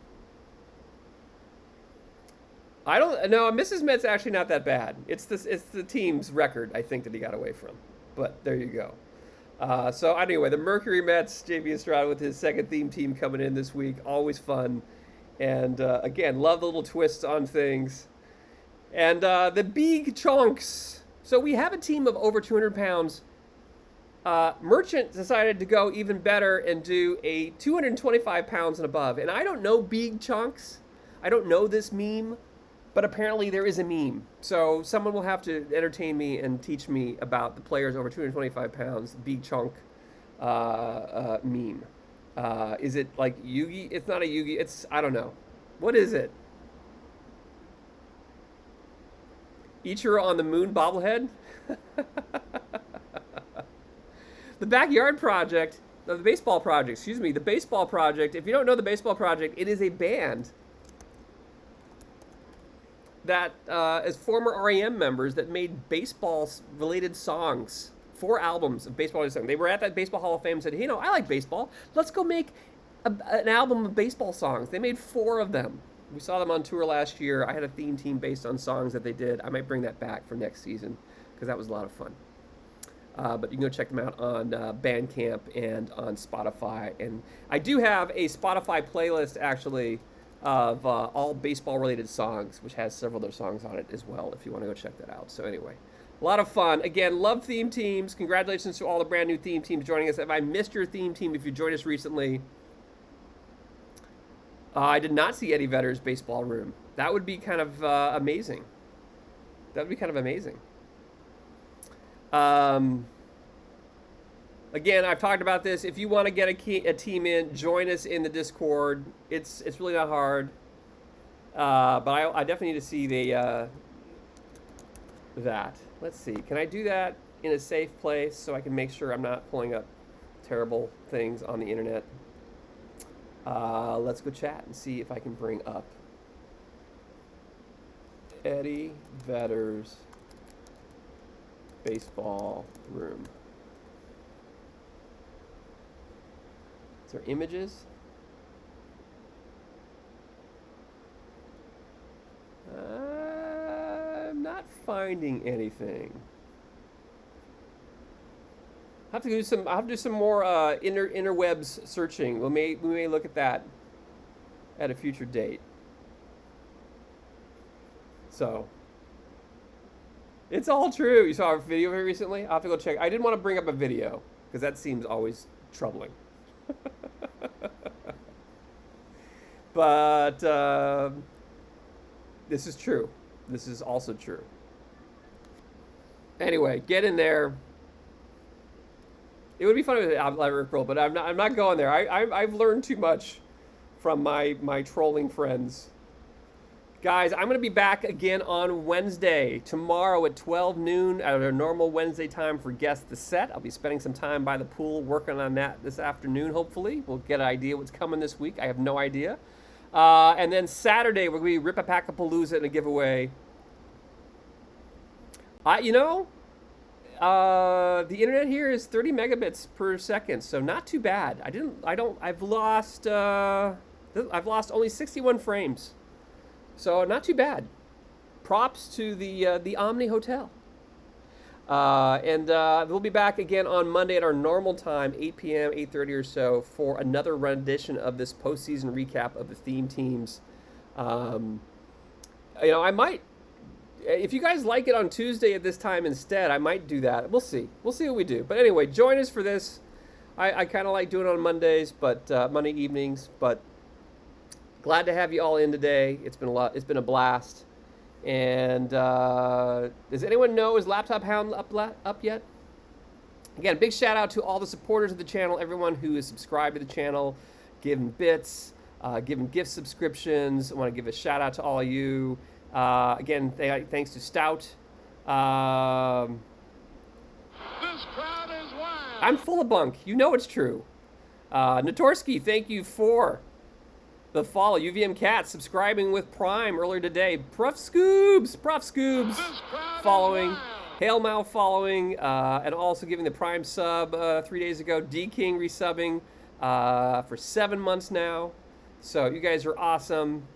I don't know. Mrs. Met's actually not that bad. It's the team's record, I think, that he got away from. But there you go. So anyway, the Mercury Mets, JB Estrada with his second theme team coming in this week. Always fun. And again, love the little twists on things. And the big chunks. So we have a team of over 200 pounds. Merchant decided to go even better and do a 225 pounds and above. And I don't know big chunks. I don't know this meme. But apparently there is a meme. So someone will have to entertain me and teach me about the players over 225 pounds, big chunk meme. Is it like Yugi? It's not a Yugi. It's, I don't know. What is it? Ichiro on the Moon bobblehead? The Backyard Project, the Baseball Project, excuse me, the Baseball Project. If you don't know the Baseball Project, it is a band that is former REM members that made baseball-related songs, 4 albums of baseball-related songs. They were at that Baseball Hall of Fame and said, hey, I like baseball. Let's go make an album of baseball songs. They made 4 of them. We saw them on tour last year. I had a theme team based on songs that they did. I might bring that back for next season because that was a lot of fun. But you can go check them out on Bandcamp and on Spotify. And I do have a Spotify playlist, actually, of all baseball-related songs, which has several other songs on it as well, if you want to go check that out. So anyway, a lot of fun. Again, love theme teams. Congratulations to all the brand new theme teams joining us. If I missed your theme team, if you joined us recently, I did not see Eddie Vedder's Baseball Room. That would be kind of amazing. That would be kind of amazing. Again, I've talked about this. If you want to get a team in, join us in the Discord. It's really not hard. But I definitely need to see that. Let's see. Can I do that in a safe place so I can make sure I'm not pulling up terrible things on the internet? Let's go chat and see if I can bring up Eddie Vedder's Baseball Room. Is there images? I'm not finding anything. I'll have to do some more interwebs searching. We may look at that at a future date. So it's all true. You saw a video of it recently? I'll have to go check. I didn't want to bring up a video because that seems always troubling. But this is true. This is also true. Anyway, get in there. It would be fun with Rickroll, but I'm not going there. I've learned too much from my trolling friends. Guys, I'm going to be back again on Wednesday, tomorrow at 12 noon at our normal Wednesday time for Guess the Set. I'll be spending some time by the pool working on that this afternoon, hopefully. We'll get an idea what's coming this week. I have no idea. And then Saturday, we're going to be Rip-a-Pack-a-Palooza and a giveaway. The internet here is 30 megabits per second, so not too bad. I've lost only 61 frames. So not too bad. Props to the Omni Hotel. And we'll be back again on Monday at our normal time, 8 p.m., 8:30 or so, for another rendition of this postseason recap of the theme teams. I might, if you guys like it on Tuesday at this time instead, I might do that. We'll see. We'll see what we do. But anyway, join us for this. I kind of like doing it on Mondays, but Monday evenings. But glad to have you all in today. It's been a blast. And does anyone know, is Laptop Hound up yet? Again, big shout out to all the supporters of the channel, everyone who is subscribed to the channel, giving bits, giving gift subscriptions. I want to give a shout out to all of you. Again, thanks to Stout. Um, This crowd is wild. I'm full of bunk. You know it's true. Notorski, thank you for the follow. UVM Cat subscribing with Prime earlier today. Prof Scoobs This crowd following. is wild. Hail Mal following, and also giving the Prime sub 3 days ago. D King resubbing for 7 months now. So you guys are awesome.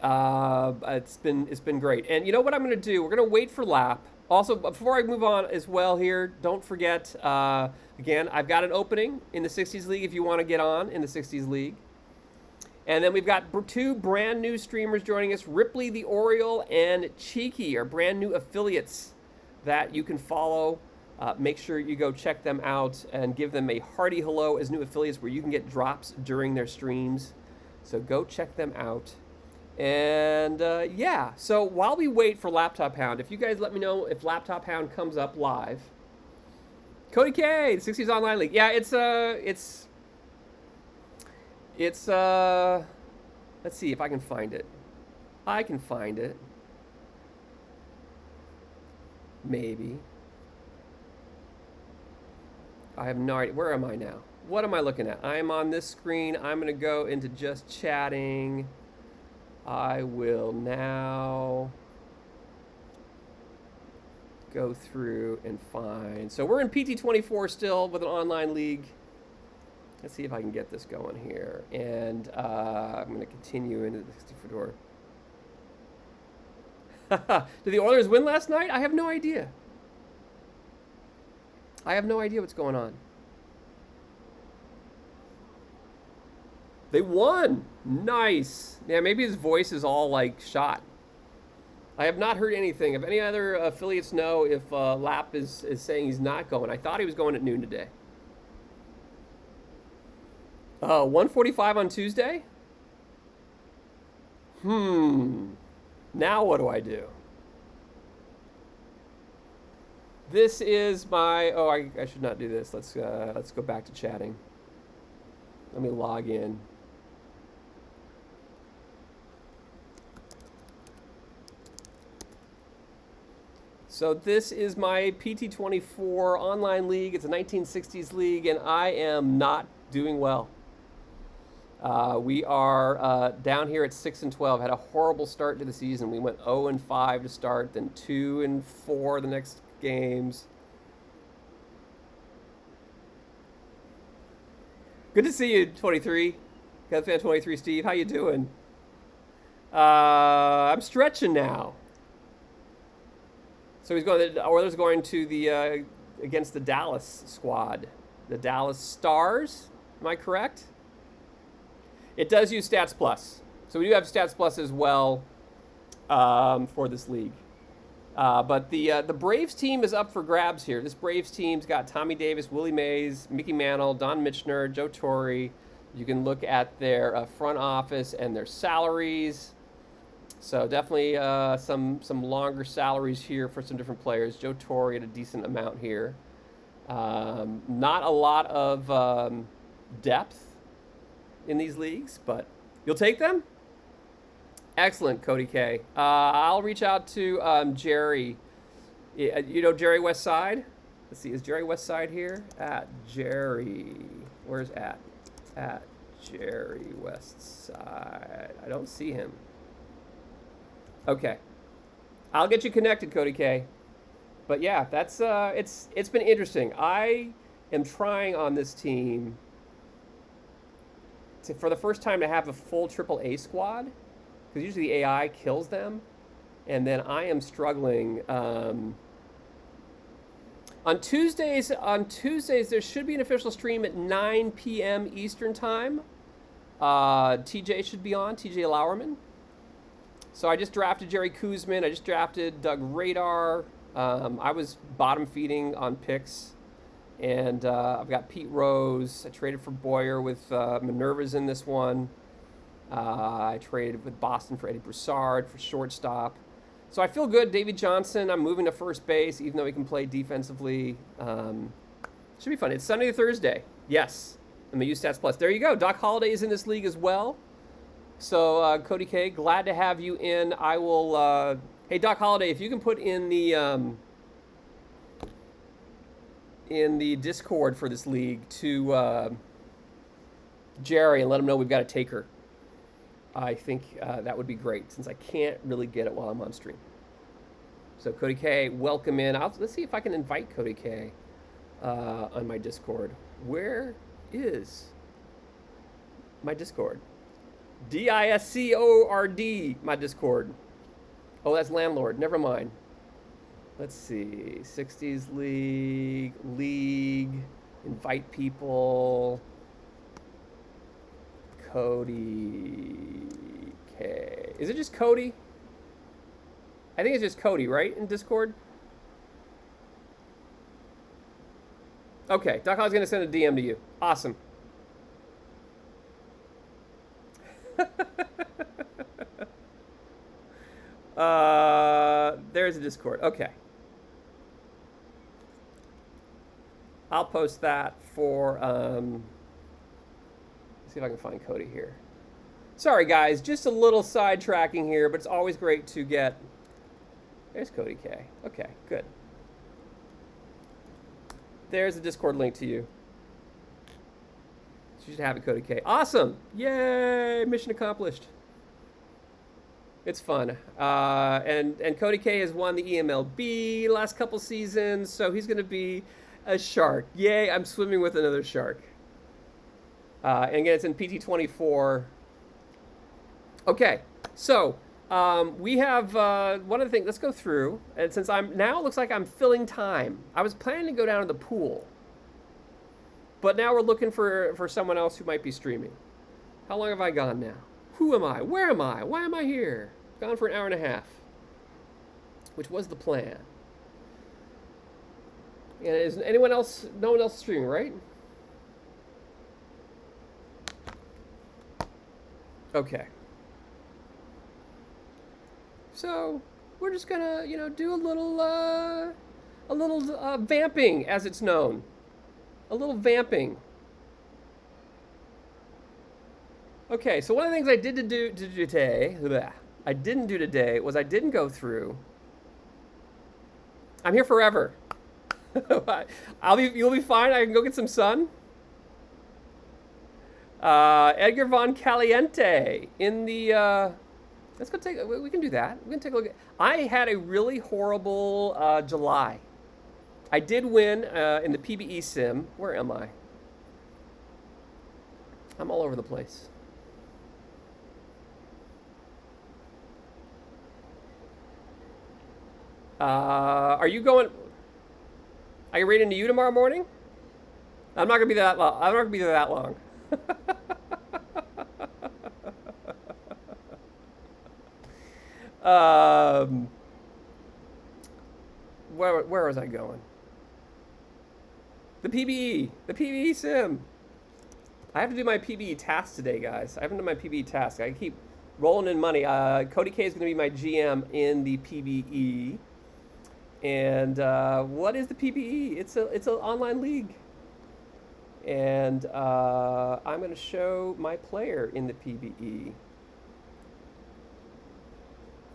It's been great. And you know what I'm gonna do? We're gonna wait for Lap. Also, before I move on as well here, don't forget, again, I've got an opening in the 60s League if you want to get on in the 60s League. And then we've got 2 brand new streamers joining us. Ripley the Oriole and Cheeky are brand new affiliates that you can follow. Make sure you go check them out and give them a hearty hello as new affiliates where you can get drops during their streams. So go check them out. And yeah, so while we wait for Laptop Hound, if you guys let me know if Laptop Hound comes up live. Cody K, the 60s Online League. Yeah, it's let's see if I can find it. I can find it. Maybe. I have no idea. Where am I now? What am I looking at? I am on this screen. I'm going to go into just chatting. I will now go through and find. So we're in PT24 still with an online league. Let's see if I can get this going here. And I'm going to continue into the 64 door. Did the Oilers win last night? I have no idea. I have no idea what's going on. They won. Nice. Yeah, maybe his voice is all like shot. I have not heard anything. If any other affiliates know if Lap is saying he's not going. I thought he was going at noon today. 1:45 on Tuesday? Now what do I do? This is my... Oh, I should not do this. Let's go back to chatting. Let me log in. So this is my PT24 online league. It's a 1960s league, and I am not doing well. We are down here at 6-12. Had a horrible start to the season. We went 0-5 to start, then 2-4 the next games. Good to see you, 23. Got fan 23, Steve. How you doing? I'm stretching now. So he's going. The Oilers going to the against the Dallas squad, the Dallas Stars. Am I correct? It does use Stats Plus, so we do have Stats Plus as well for this league. But the Braves team is up for grabs here. This Braves team's got Tommy Davis, Willie Mays, Mickey Mantle, Don Michener, Joe Torre. You can look at their front office and their salaries. So definitely some longer salaries here for some different players. Joe Torre at a decent amount here. Not a lot of depth in these leagues, but you'll take them? Excellent, Cody K. I'll reach out to Jerry. You know Jerry Westside? Let's see, is Jerry Westside here? At Jerry. Where's at? At Jerry Westside. I don't see him. Okay. I'll get you connected, Cody K. But yeah, that's it's been interesting. I am trying on this team for the first time to have a full AAA squad, because usually the AI kills them, and then I am struggling. On Tuesdays, there should be an official stream at 9 p.m. Eastern time. TJ should be on, TJ Lauerman. So I just drafted Jerry Kuzman. I just drafted Doug Radar. I was bottom feeding on picks. And I've got Pete Rose. I traded for Boyer with Minerva's in this one. I traded with Boston for Eddie Broussard for shortstop. So I feel good. David Johnson, I'm moving to first base, even though he can play defensively. Should be fun. It's Sunday to Thursday. Yes. I'm going to use Stats Plus. There you go. Doc Holliday is in this league as well. So Cody K, glad to have you in. I will. Hey Doc Holiday, if you can put in the Discord for this league to Jerry and let him know we've got a taker. I think that would be great since I can't really get it while I'm on stream. So Cody K, welcome in. Let's see if I can invite Cody K on my Discord. Where is my Discord? Discord, my Discord. Oh, that's landlord. Never mind. Let's see. 60s League, invite people. Cody K. Is it just Cody? I think it's just Cody, right? In Discord? Okay. Doc Hall's going to send a DM to you. Awesome. There's a Discord. Okay. I'll post that for, see if I can find Cody here. Sorry, guys. Just a little sidetracking here, but it's always great to get... There's Cody K. Okay, good. There's a Discord link to you. So you should have it, Cody K. Awesome! Yay! Mission accomplished. It's fun. And Cody K has won the EMLB last couple seasons, so he's going to be a shark. Yay, I'm swimming with another shark. And again, it's in PT24. Okay, so we have one of the things. Let's go through. And since now it looks like I'm filling time. I was planning to go down to the pool, but now we're looking for someone else who might be streaming. How long have I gone now? Who am I? Where am I? Why am I here? Gone for an hour and a half, which was the plan. And is anyone else? No one else streaming, right? Okay. So we're just gonna, do a little vamping, as it's known. A little vamping. Okay, so one of the things I didn't do today was I didn't go through. I'm here forever. You'll be fine. I can go get some sun. Edgar Von Caliente in the. Let's go we can do that. We can take a look. I had a really horrible July. I did win in the PBE sim. Where am I? I'm all over the place. Are you going? I can read into you tomorrow morning. I'm not gonna be that long. I'm not gonna be there that long. Where was I going? The PBE sim. I have to do my PBE task today, guys. I haven't done my PBE task. I keep rolling in money. Cody K is going to be my GM in the PBE. And what is the PBE? It's an online league. And I'm going to show my player in the PBE.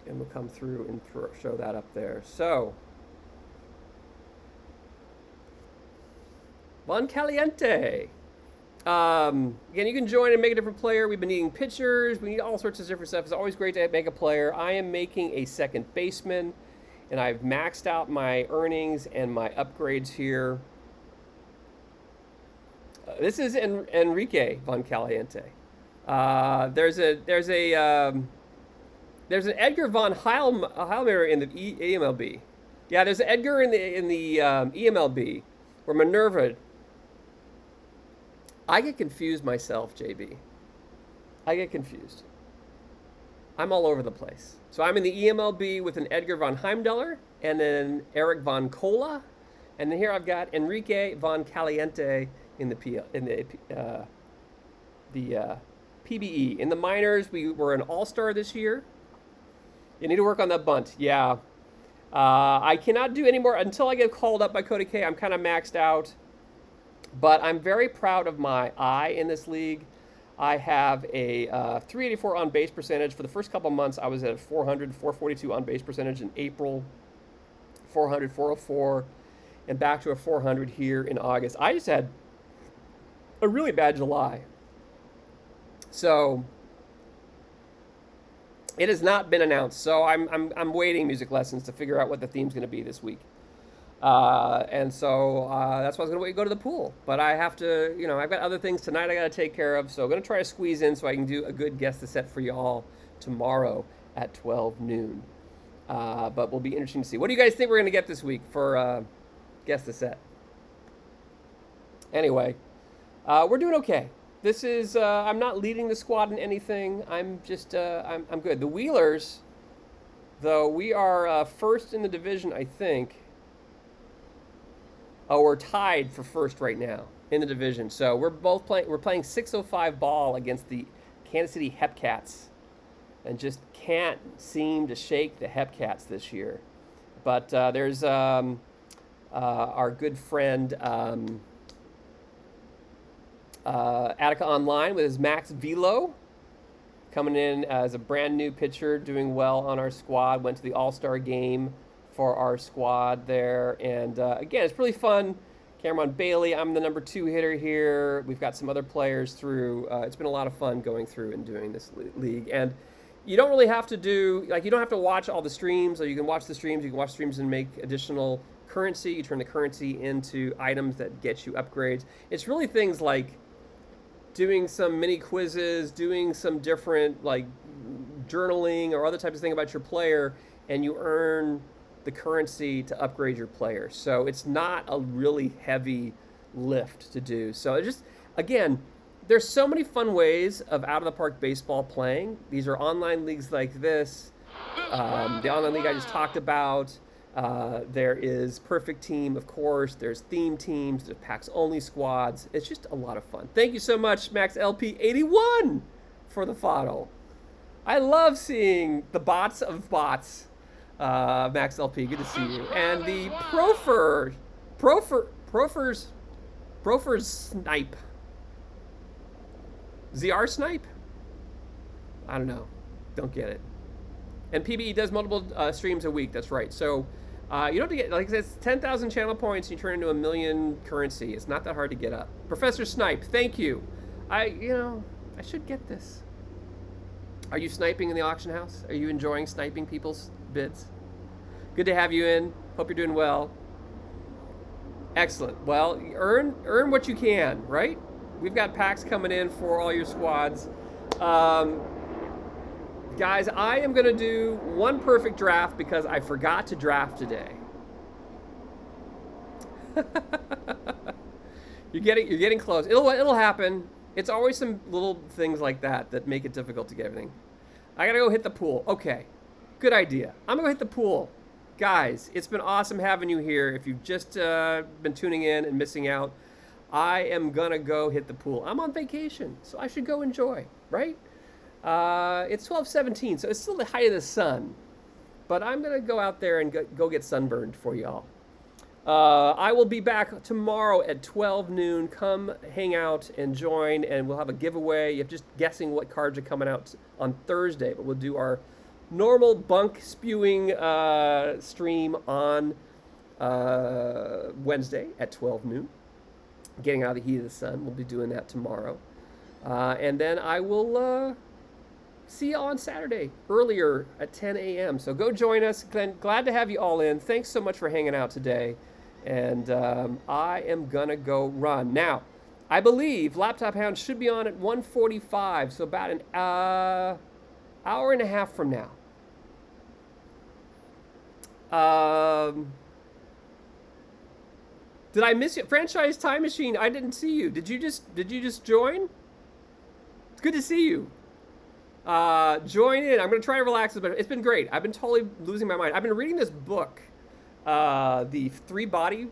And we'll come through and show that up there. So, Von Caliente. Again, you can join and make a different player. We've been needing pitchers. We need all sorts of different stuff. It's always great to make a player. I am making a second baseman, and I've maxed out my earnings and my upgrades here. This is Enrique Von Caliente. There's an Edgar Von Heilmeier in the EMLB. Yeah, there's an Edgar in the EMLB, where Minerva. I get confused myself, JB. I get confused. I'm all over the place. So I'm in the EMLB with an Edgar Von Heimdallr and then Eric Von Cola, and then here I've got Enrique Von Caliente in the PBE. In the minors, we were an all-star this year. You need to work on that bunt. Yeah. I cannot do any more until I get called up by Cody K. I'm kind of maxed out. But I'm very proud of my eye in this league. I have a 384 on base percentage. For the first couple months, I was at 400, 442 on base percentage in April, 400, 404, and back to a 400 here in August. I just had a really bad July. So it has not been announced. So I'm waiting music lessons to figure out what the theme's going to be this week. And so that's why I was going to go to the pool. But I have to, I've got other things tonight I got to take care of. So I'm going to try to squeeze in so I can do a good guess the set for you all tomorrow at 12 noon. But will be interesting to see. What do you guys think we're going to get this week for guess the set? Anyway, we're doing okay. This is, I'm not leading the squad in anything. I'm just, I'm good. The Wheelers, though, we are first in the division, I think. Oh, we're tied for first right now in the division. So we're playing 6:05 ball against the Kansas City Hepcats, and just can't seem to shake the Hepcats this year. But there's our good friend Attica Online with his Max Velo coming in as a brand new pitcher, doing well on our squad. Went to the All-Star game for our squad there. And again, it's really fun. Cameron Bailey, I'm the number 2 hitter here. We've got some other players through. It's been a lot of fun going through and doing this league. And you don't really have to you don't have to watch all the streams, or you can watch the streams. You can watch streams and make additional currency. You turn the currency into items that get you upgrades. It's really things like doing some mini quizzes, doing some different journaling or other types of thing about your player, and you earn the currency to upgrade your player. So it's not a really heavy lift to do. So it just, again, there's so many fun ways of out of the park baseball playing. These are online leagues like this. The online league I just talked about. There is Perfect Team, of course. There's theme teams. There's packs only squads. It's just a lot of fun. Thank you so much, Max LP81, for the follow. I love seeing the bots of bots. Max LP, good to see you. And the Profer's Snipe. ZR Snipe? I don't know. Don't get it. And PBE does multiple streams a week. That's right. So you don't have to get, like I said, it's 10,000 channel points. And you turn into 1 million currency. It's not that hard to get up. Professor Snipe, thank you. I should get this. Are you sniping in the auction house? Are you enjoying sniping people's bids? Good to have you in. Hope you're doing well. Excellent. Well, earn what you can, right? We've got packs coming in for all your squads. Guys, I am going to do one perfect draft because I forgot to draft today. You're getting close. It'll happen. It's always some little things like that make it difficult to get everything. I got to go hit the pool. Okay. Good idea. I'm going to go hit the pool. Guys, it's been awesome having you here. If you've just been tuning in and missing out, I am going to go hit the pool. I'm on vacation, so I should go enjoy, right? It's 12:17, so it's still the height of the sun. But I'm going to go out there and go get sunburned for y'all. I will be back tomorrow at 12 noon. Come hang out and join, and we'll have a giveaway. You're just guessing what cards are coming out on Thursday, but we'll do our normal bunk spewing stream on Wednesday at 12 noon. Getting out of the heat of the sun. We'll be doing that tomorrow. And then I will see you on Saturday earlier at 10 a.m. So go join us. Glad to have you all in. Thanks so much for hanging out today. And I am going to go run. Now, I believe Laptop Hound should be on at 1:45, so about an hour and a half from now. Did I miss you? Franchise Time Machine, I didn't see you. Did you just join? It's good to see you. Join in. I'm going to try to relax a bit. It's been great. I've been totally losing my mind. I've been reading this book, The 3-Body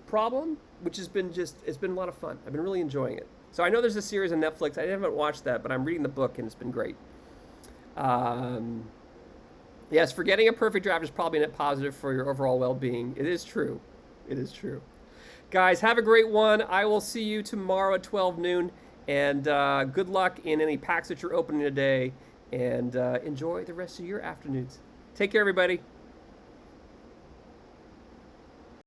Problem, which has been it's been a lot of fun. I've been really enjoying it. So I know there's a series on Netflix. I haven't watched that, but I'm reading the book, and it's been great. Yes, forgetting a perfect draft is probably a net positive for your overall well-being. It is true. It is true. Guys, have a great one. I will see you tomorrow at 12 noon. And good luck in any packs that you're opening today. And enjoy the rest of your afternoons. Take care, everybody.